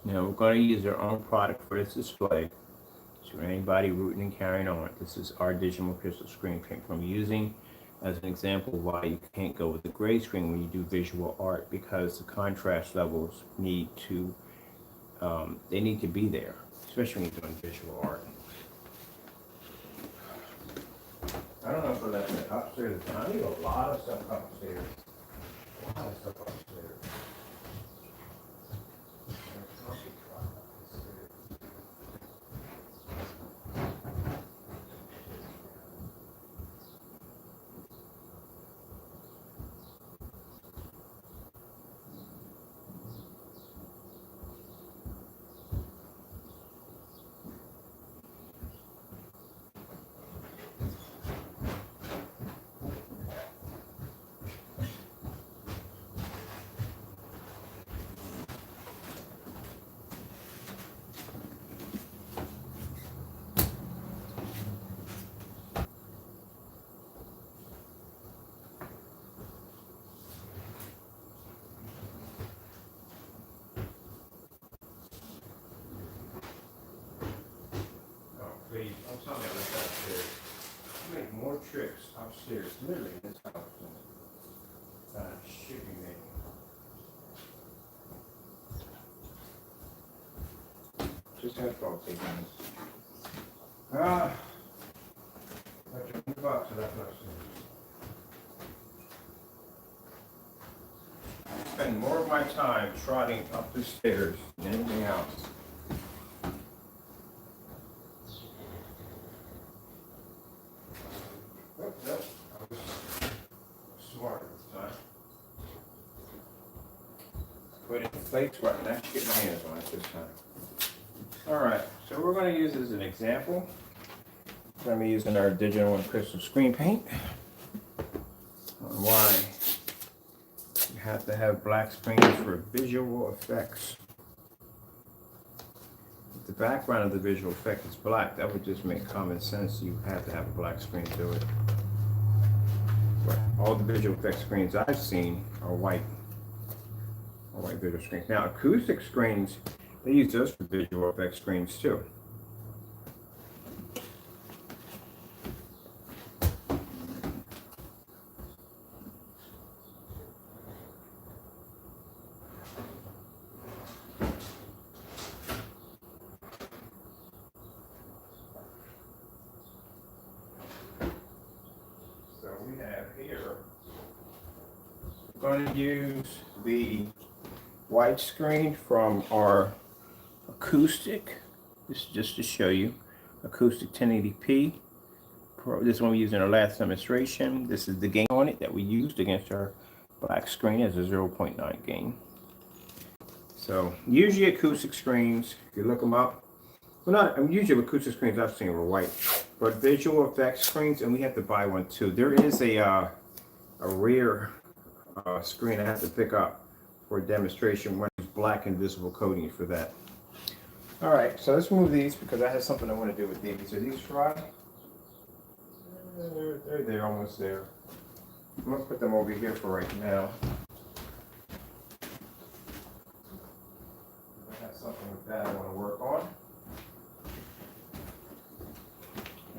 Now we're going to use our own product for this display. So for anybody rooting and carrying on, this is our digital crystal screen print from using as an example why you can't go with the gray screen when you do visual art, because the contrast levels need to they need to be there, especially when you're doing visual art. I don't know if I left it upstairs. I need a lot of stuff upstairs. A lot of stuff upstairs. Don't tell me I left upstairs. I make more trips upstairs, literally in this house than shipping it. Just had fun taking this. Like $20 I left upstairs. I spend more of my time trotting up the stairs than anything else. Oh, no, I was smart this time. Put it in place where I can actually get my hands on it this time. Alright, so we're going to use this as an example. We're going to be using our Digital and Crystal screen paint. On why you have to have black screens for visual effects. If the background of the visual effect is black, that would just make common sense. You have to have a black screen to it. But all the visual effects screens I've seen are white. Or white visual screens. Now acoustic screens, they use those for visual effects screens too. So we have here, we're going to use the white screen from our acoustic. This is just to show you acoustic 1080p. This one we used in our last demonstration. This is the gain on it that we used against our black screen as a 0.9 gain. So usually acoustic screens, if you look them up, usually acoustic screens I've seen were white, but visual effects screens, and we have to buy one too. There is a rare screen I have to pick up for a demonstration when it's black invisible coating for that. All right, so let's move these because I have something I want to do with these. Are these dry? They're there, almost there. I'm gonna put them over here for right now. I have something with that I want to work on.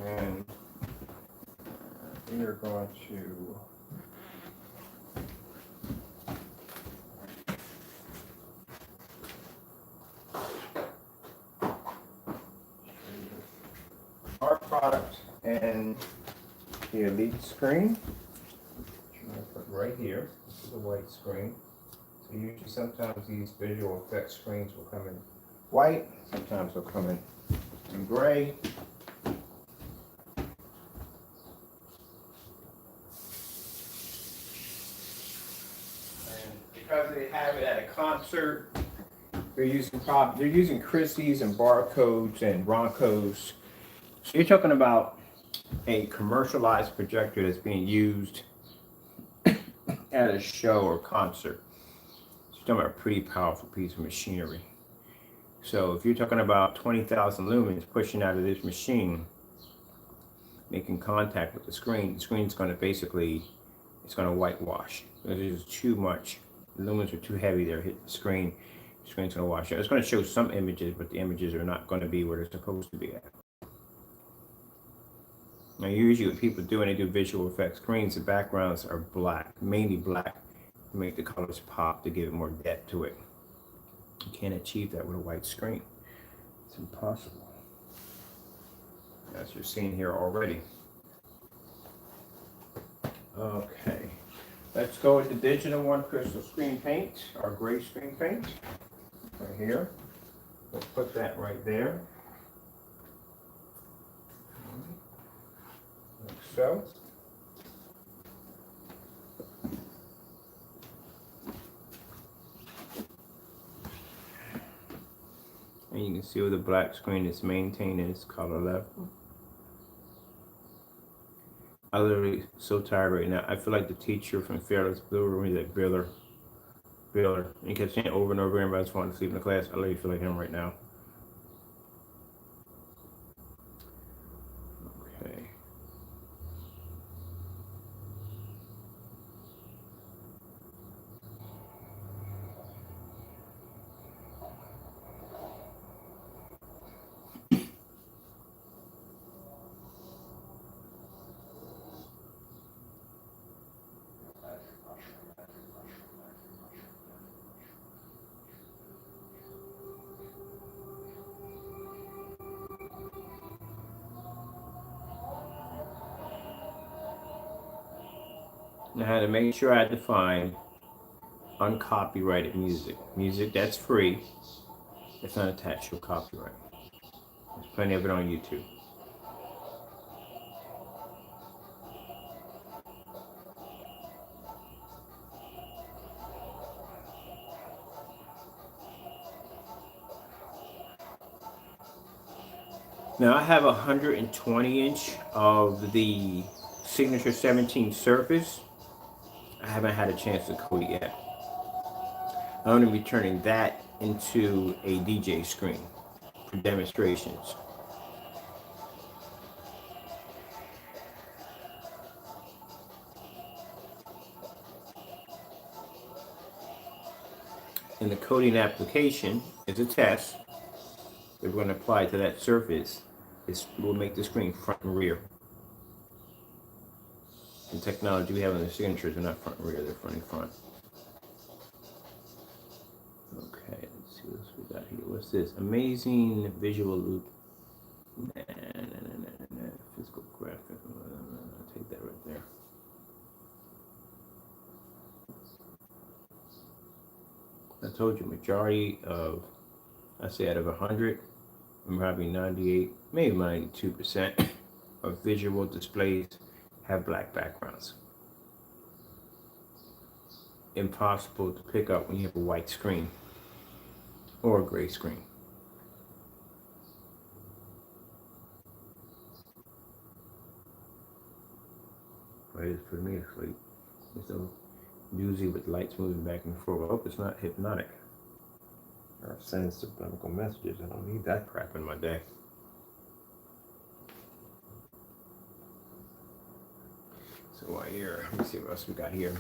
And we are going to our product and the Elite screen, which I'm going to put right here. This is a white screen. So usually sometimes these visual effects screens will come in white, sometimes they'll come in gray. And because they have it at a concert, they're using Christie's and Barcodes and Roncos. So you're talking about a commercialized projector that's being used at a show or concert. So you're talking about a pretty powerful piece of machinery. So if you're talking about 20,000 lumens pushing out of this machine, making contact with the screen's going to basically, it's going to whitewash. There's too much. The lumens are too heavy. They're hitting the screen. The screen's going to wash out. It's going to show some images, but the images are not going to be where they're supposed to be at. Now usually what people do when they do visual effects screens, the backgrounds are black, mainly black, to make the colors pop, to give it more depth to it. You can't achieve that with a white screen. It's impossible. As you're seeing here already. Okay, let's go with the Digital One Crystal screen paint, our gray screen paint, right here. Let's put that right there. Like so. And you can see where the black screen is maintaining its color level. I'm literally so tired right now. I feel like the teacher from Fearless Blue, that Biller. You kept saying it over and over again, but I just wanted to sleep in the class. I literally feel like him right now. Okay. I had to make sure I define uncopyrighted music. Music that's free, it's not attached to copyright. There's plenty of it on YouTube. Now I have a 120 inch of the Signature 17 Surface. I haven't had a chance to coat it yet. I'm going to be turning that into a DJ screen for demonstrations. And the coating application is a test that we're going to apply to that surface. It will make the screen front and rear. The technology we have in the signatures are not front and rear, they're front and front. Okay, let's see what else we got here. What's this? Amazing visual loop. Physical graphic. I'll take that right there. I told you, majority of, I say out of 100, I'm probably 98, maybe 92% of visual displays have black backgrounds. Impossible to pick up when you have a white screen or a gray screen. Right, it's putting me to sleep. It's so doozy with lights moving back and forth. I hope it's not hypnotic or sending subliminal messages. I don't need that crap in my day. So right here, let me see what else we got here.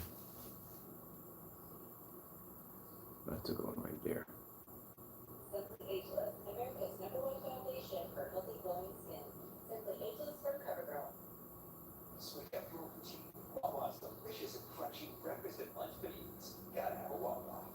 That's a good one right there. Simply Ageless, America's #1 foundation for healthy glowing skin. Simply Ageless for CoverGirl. Switch up your routine. Wawa's delicious and crunchy breakfast and lunch beans. Gotta have a Wawa.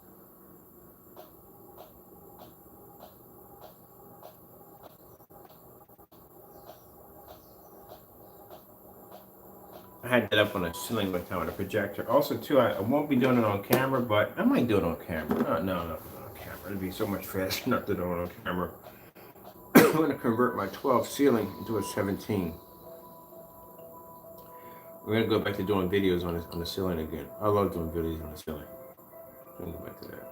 I had that up on a ceiling one time with a projector. Also, too, I won't be doing it on camera, but I might do it on camera. No, not on camera. It'd be so much faster not to do it on camera. I'm going to convert my 12 ceiling into a 17. We're going to go back to doing videos on the ceiling again. I love doing videos on the ceiling. We're going to go back to that.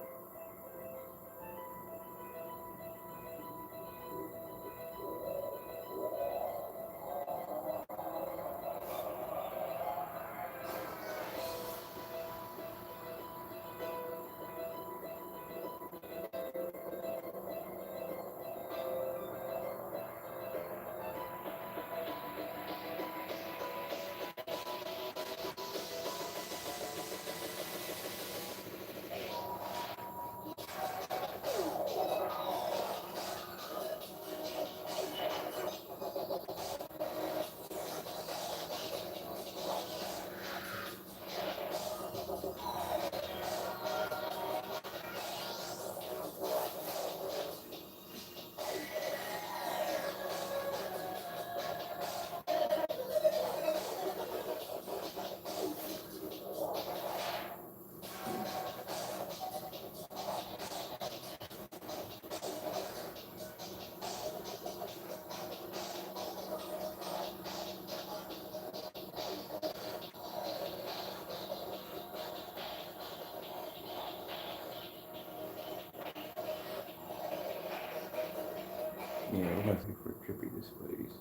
Yeah, we're going to see for trippy displays.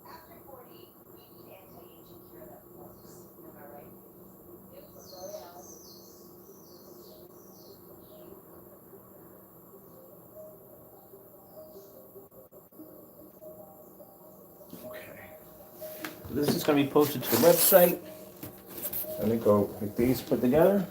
After 40, we need anti-aging cure that works. Am I right? It's L'Oreal. Okay. This is going to be posted to the website. Let me go get these put together.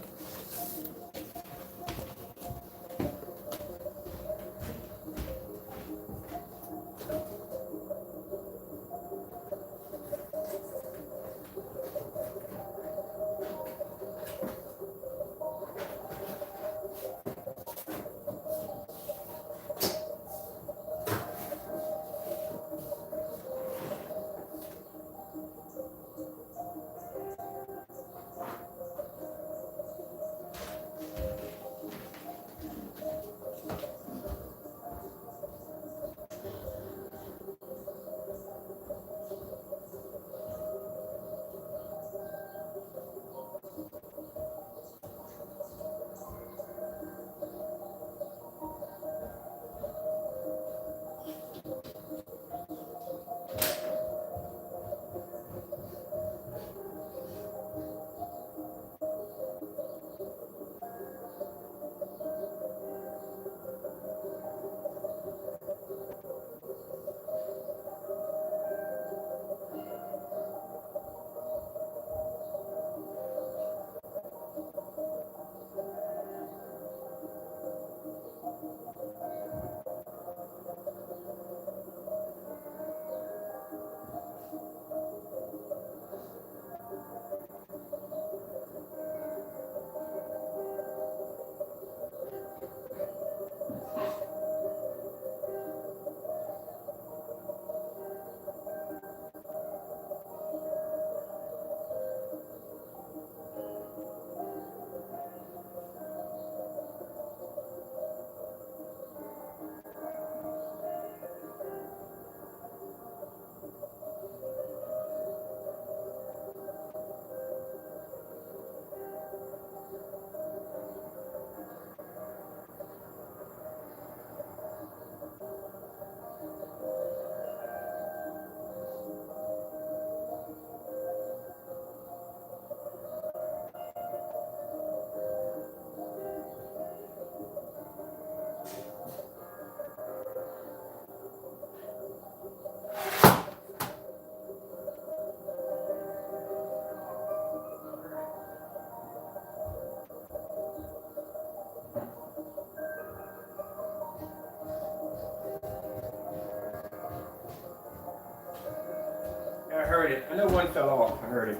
I heard it. I know one fell off. I heard it.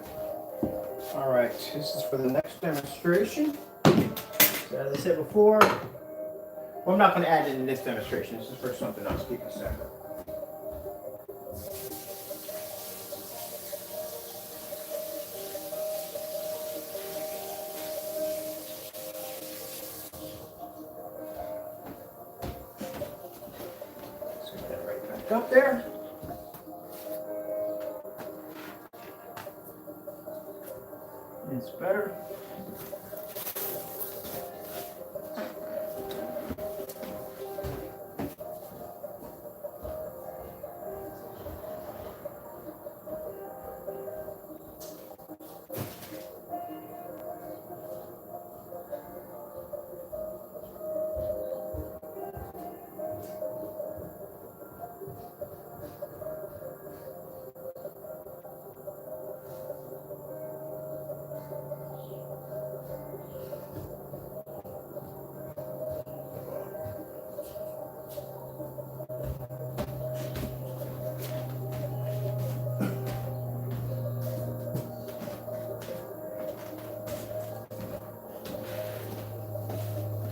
All right, this is for the next demonstration. So as I said before, well, I'm not going to add it in this demonstration. This is for something else. Keep it separate. Let's get that right back up there. It's better.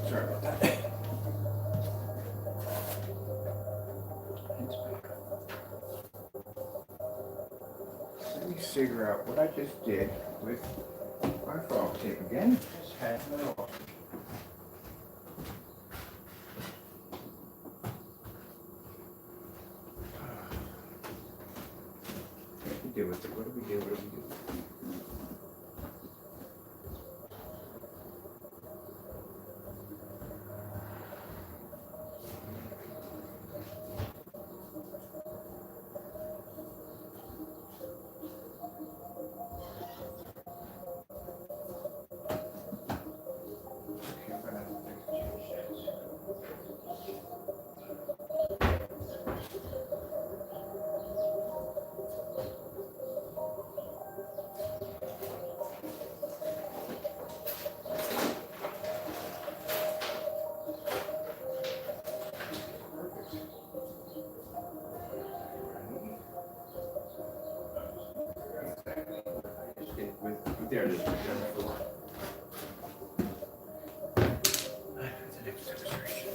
Sorry about that. It's better. Let me figure out what I just did with my frog tape again. Just had it off. What do we do with it? What do we do? What do we do? Okay, I'm gonna have to change that. There it is. That's the next demonstration.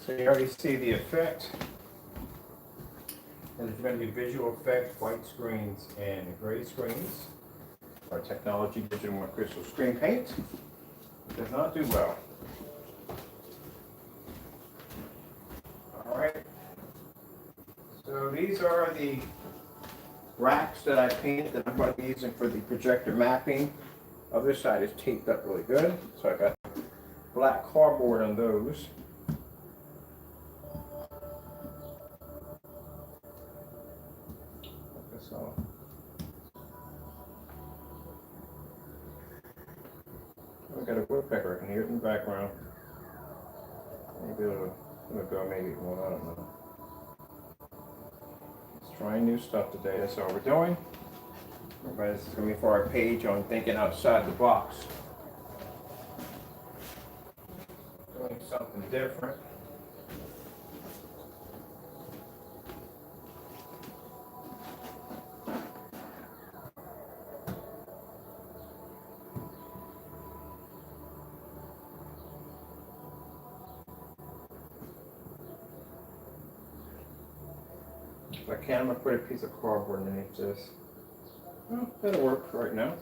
So you already see the effect. And there's going to be visual effects, white screens and gray screens. Our Technology Digital One Crystal Screen Paint does not do well. All right. So these are the racks that I painted that I'm going to be using for the projector mapping. Other side is taped up really good. So I got black cardboard on those. Focus on. I got a woodpecker. I can hear it in the background. Maybe it'll go, maybe it won't. I don't know. Let's try new stuff today. That's all we're doing. This is going to be for our page on thinking outside the box. Doing something different. If I can, I'm going to put a piece of cardboard underneath this. Well, that'll work right now.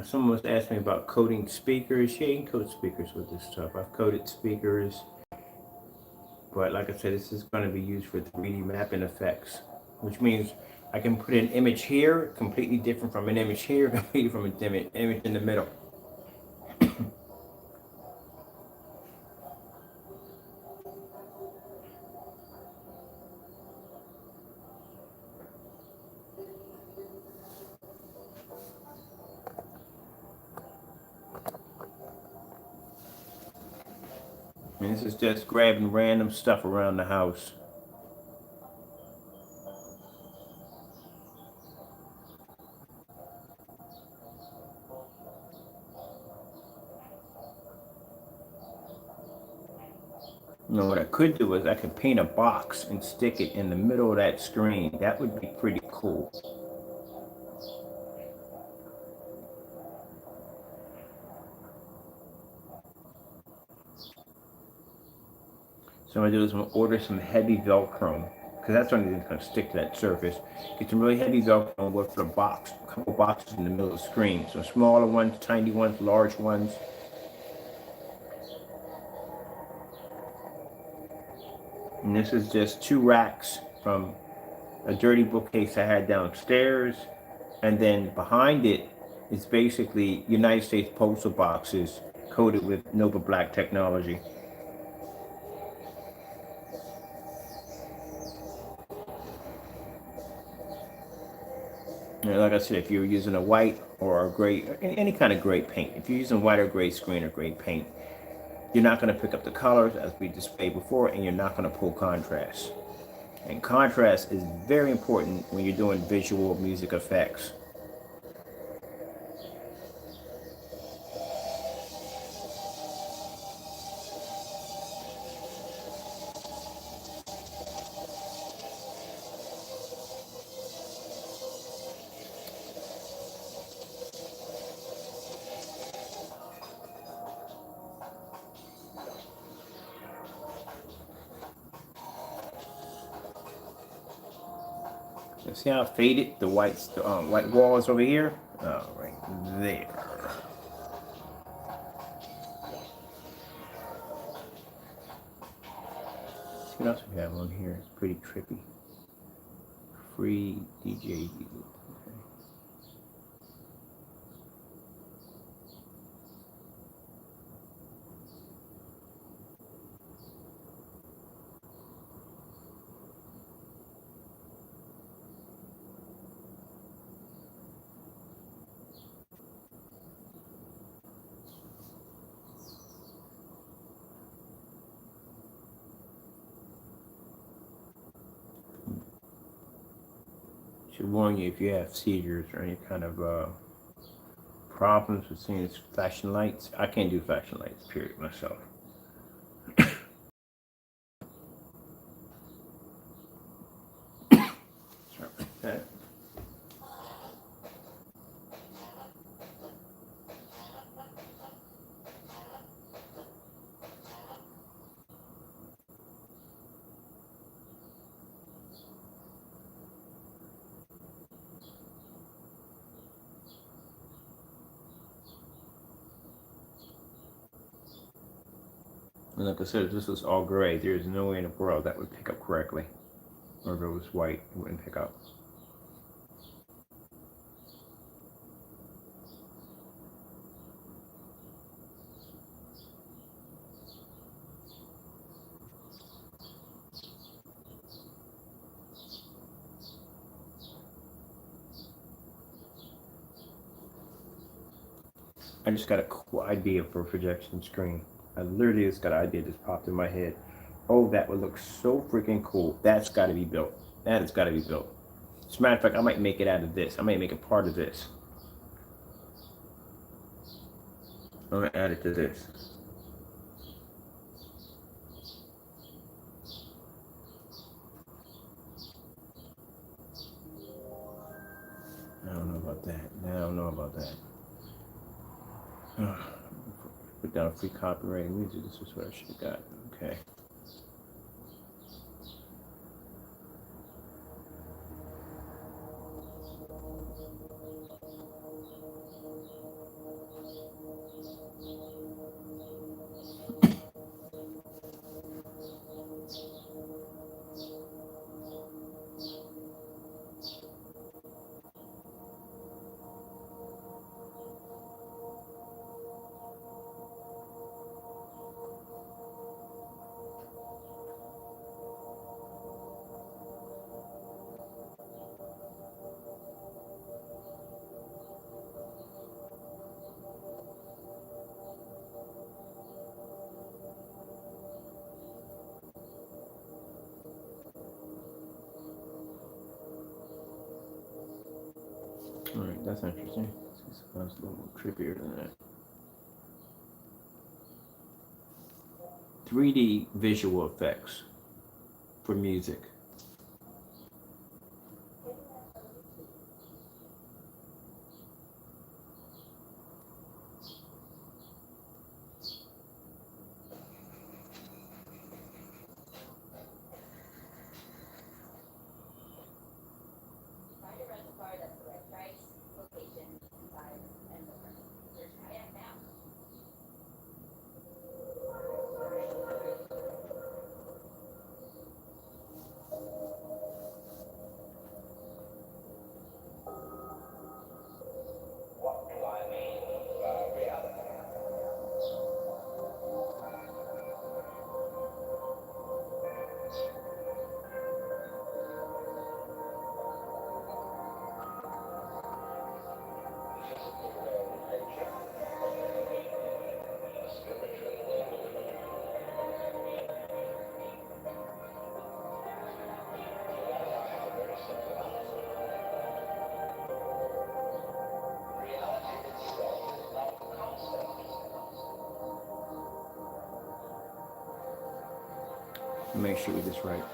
Someone was asking me about coating speakers. Yeah, you can coat speakers with this stuff. I've coated speakers, but like I said, this is going to be used for 3D mapping effects, which means I can put an image here, completely different from an image here, completely from an image in the middle. And this is just grabbing random stuff around the house. You know, what I could do is I could paint a box and stick it in the middle of that screen. That would be pretty cool. So what I'm going to do is I'm going to order some heavy Velcro, because that's only going to stick to that surface. Get some really heavy Velcro and work for a box, a couple boxes in the middle of the screen. So smaller ones, tiny ones, large ones. And this is just 2 racks from a dirty bookcase I had downstairs. And then behind it is basically United States postal boxes coated with Nova Black technology. And like I said, if you're using a white or a gray, any kind of gray paint, if you're using white or gray screen or gray paint, you're not going to pick up the colors as we displayed before, and you're not going to pull contrast. And contrast is very important when you're doing visual music effects. See how faded the white wall is over here? Oh, right there. What else we have on here? It's pretty trippy. Free DJ. Should warn you if you have seizures or any kind of problems with seeing flashing lights. I can't do flashing lights, period, myself. Sorry about that. And like I said, if this was all gray, there's no way in the world that would pick up correctly. Or if it was white, it wouldn't pick up. I just got a cool idea for a projection screen. I literally just got an idea that just popped in my head. Oh, that would look so freaking cool. That's got to be built. That has got to be built. As a matter of fact, I might make it out of this. I might make it part of this. I'm going to add it to this. I don't know about that. I don't know about that. Put down free copyright music. This is what I should have got. Okay. Alright, that's interesting. This sounds a little more trippier than that. 3D visual effects for music. Find a reservoir that's the right price, location, size, and more. Search kayak now. What do I mean by reality? Make sure we get this right.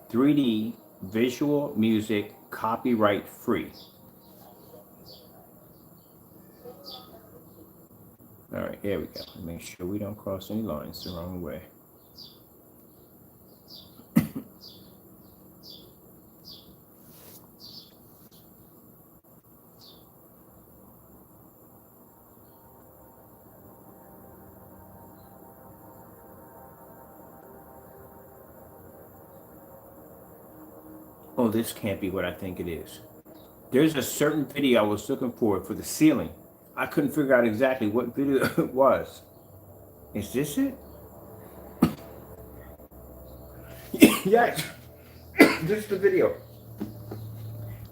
3D visual music copyright free. All right, here we go. Make sure we don't cross any lines the wrong way. Oh, this can't be what I think it is. There's a certain video I was looking for the ceiling. I couldn't figure out exactly what video it was. Is this it? Yes. This is the video.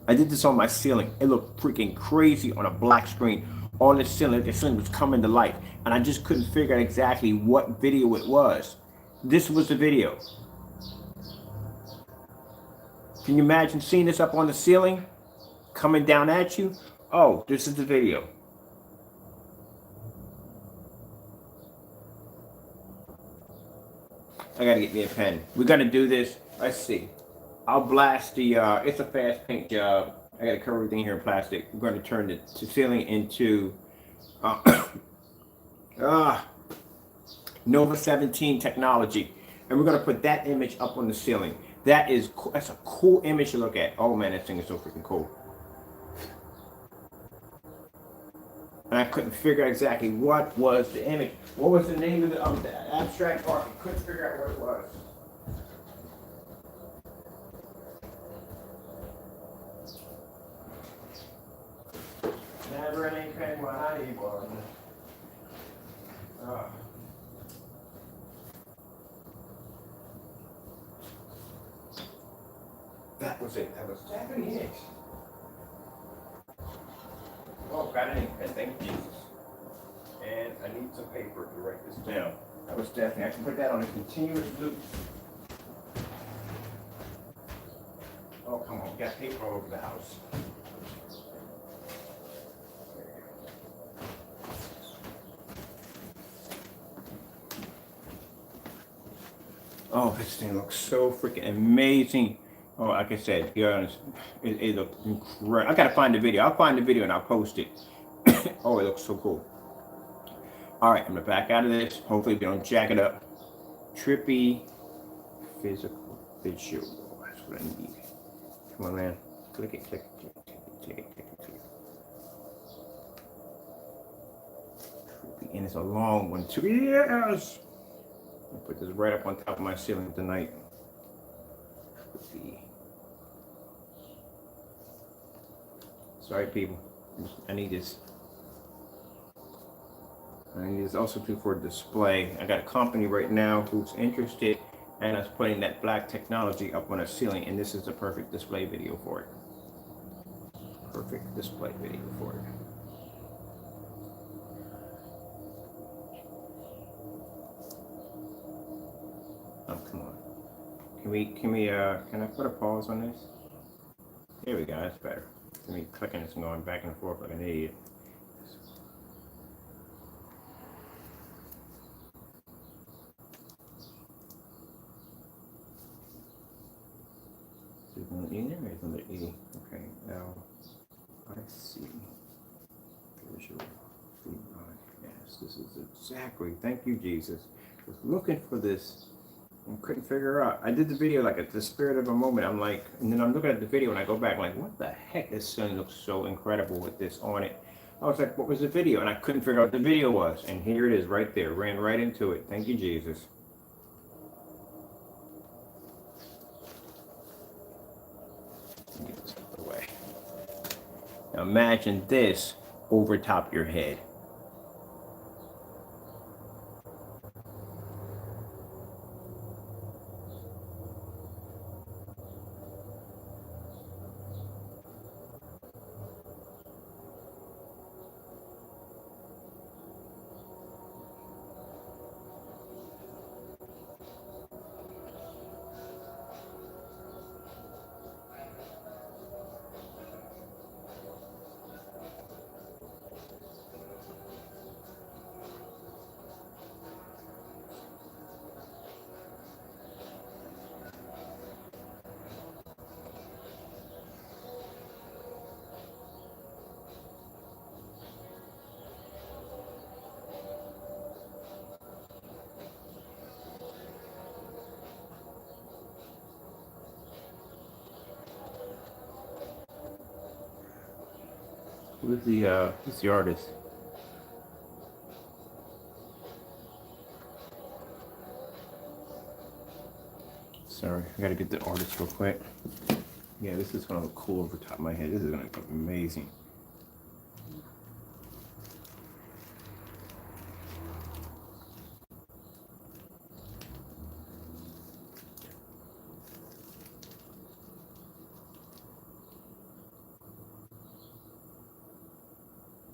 I did this on my ceiling. It looked freaking crazy on a black screen. On the ceiling was coming to life. And I just couldn't figure out exactly what video it was. This was the video. Can you imagine seeing this up on the ceiling, coming down at you? Oh, this is the video. I gotta get me a pen. We're gonna do this. Let's see. I'll blast the, it's a fast paint job. I gotta cover everything here in plastic. We're gonna turn the ceiling into Nova 17 technology. And we're gonna put that image up on the ceiling. That's a cool image to look at. Oh man, that thing is so freaking cool. And I couldn't figure out exactly what was the image. What was the name of the abstract art? I couldn't figure out what it was. Never any pen when I need one. That was it. That was definitely it. Oh, got an ink pen. Thank Jesus. And I need some paper to write this down. That was definitely. I can put that on a continuous loop. Oh, come on. We got paper all over the house. Oh, this thing looks so freaking amazing. Oh, like I said, it looks incredible. I gotta find the video. I'll find the video and I'll post it. Oh, it looks so cool. All right, I'm gonna back out of this. Hopefully we don't jack it up. Trippy physical visual. That's what I need. Come on, man. Click it, click it, click it, click it, click it, click it. Trippy, and it's a long one too. Yes. I'll put this right up on top of my ceiling tonight. Trippy. Sorry, people. I need this. I need this also too for display. I got a company right now who's interested in us putting that black technology up on a ceiling, and this is the perfect display video for it. Perfect display video for it. Oh, come on. Can I put a pause on this? There we go, that's better. Me clicking this and going back and forth like an idiot. Is it another E there or is it another E? Okay, now I see. Visual feedback. Yes, this is exactly. Thank you, Jesus. I was looking for this and couldn't figure out. I did the video like at the spirit of a moment. I'm like, and then I'm looking at the video and I go back I'm like, what the heck? This sun looks so incredible with this on it. I was like, what was the video? And I couldn't figure out what the video was. And here it is right there. Ran right into it. Thank you, Jesus. Get this out of the way. Now imagine this over top your head. Who's the artist? Sorry, I gotta get the artist real quick. Yeah, this is gonna look cool over top of my head. This is gonna look amazing.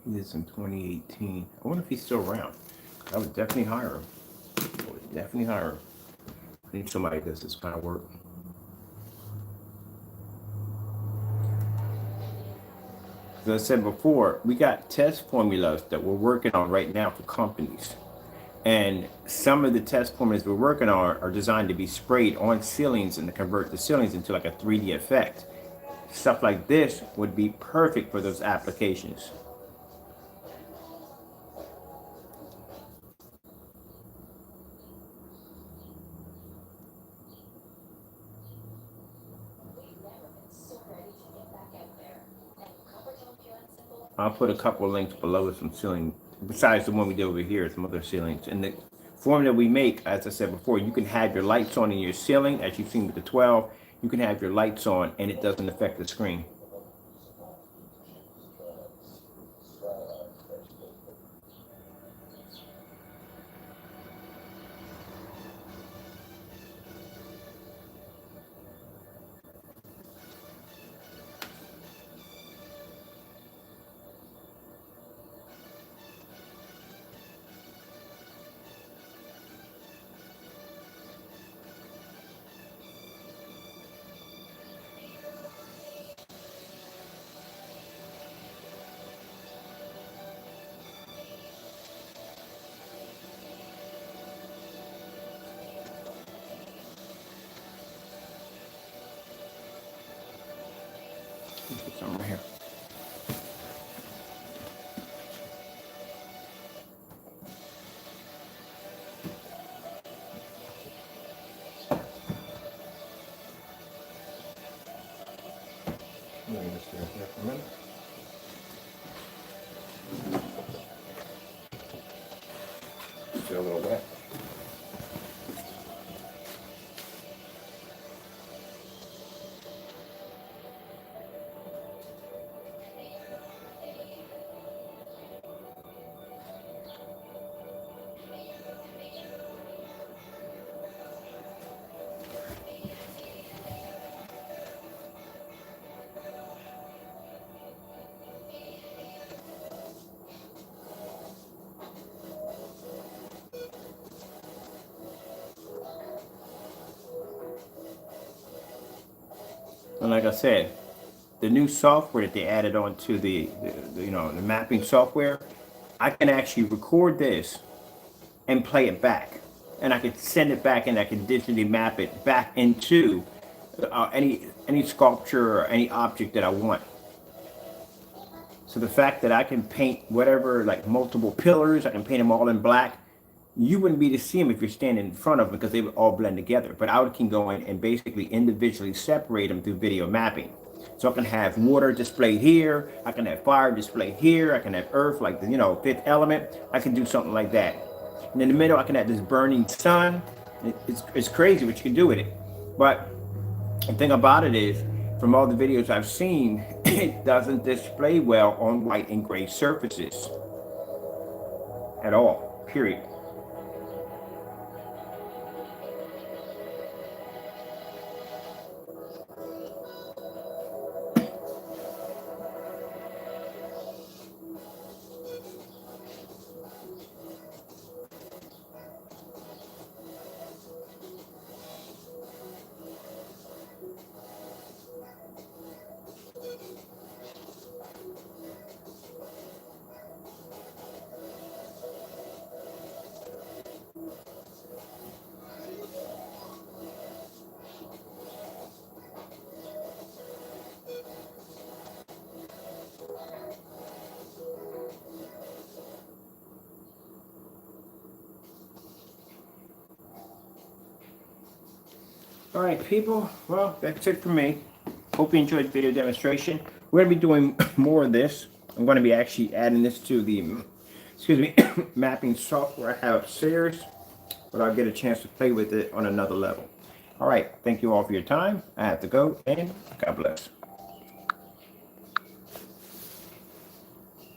He did this in 2018. I wonder if he's still around. I would definitely hire him. I would definitely hire him. I need somebody that does this kind of work. As I said before, we got test formulas that we're working on right now for companies. And some of the test formulas we're working on are designed to be sprayed on ceilings and to convert the ceilings into like a 3D effect. Stuff like this would be perfect for those applications. We've never been so ready to get back out there. And Coppertone Pure and Simple. I'll put a couple of links below with some ceiling, besides the one we did over here, some other ceilings. And the formula we make, as I said before, you can have your lights on in your ceiling, as you've seen with the 12. You can have your lights on and it doesn't affect the screen. Put some right here. Let me just do it here for a minute. Still a little wet. And like I said, the new software that they added on to the mapping software, I can actually record this and play it back, and I could send it back, and I can digitally map it back into any sculpture or any object that I want. So the fact that I can paint whatever, like multiple pillars, I can paint them all in black. You wouldn't be to see them if you're standing in front of them because they would all blend together. But I can go in and basically individually separate them through video mapping. So I can have water displayed here. I can have fire displayed here. I can have earth, like the fifth element. I can do something like that. And in the middle, I can have this burning sun. It's crazy what you can do with it. But the thing about it is, from all the videos I've seen, it doesn't display well on white and gray surfaces at all, period. All right, people. Well, that's it for me. Hope you enjoyed the video demonstration. We're going to be doing more of this. I'm going to be actually adding this to the, mapping software I have upstairs, but I'll get a chance to play with it on another level. All right. Thank you all for your time. I have to go, and God bless.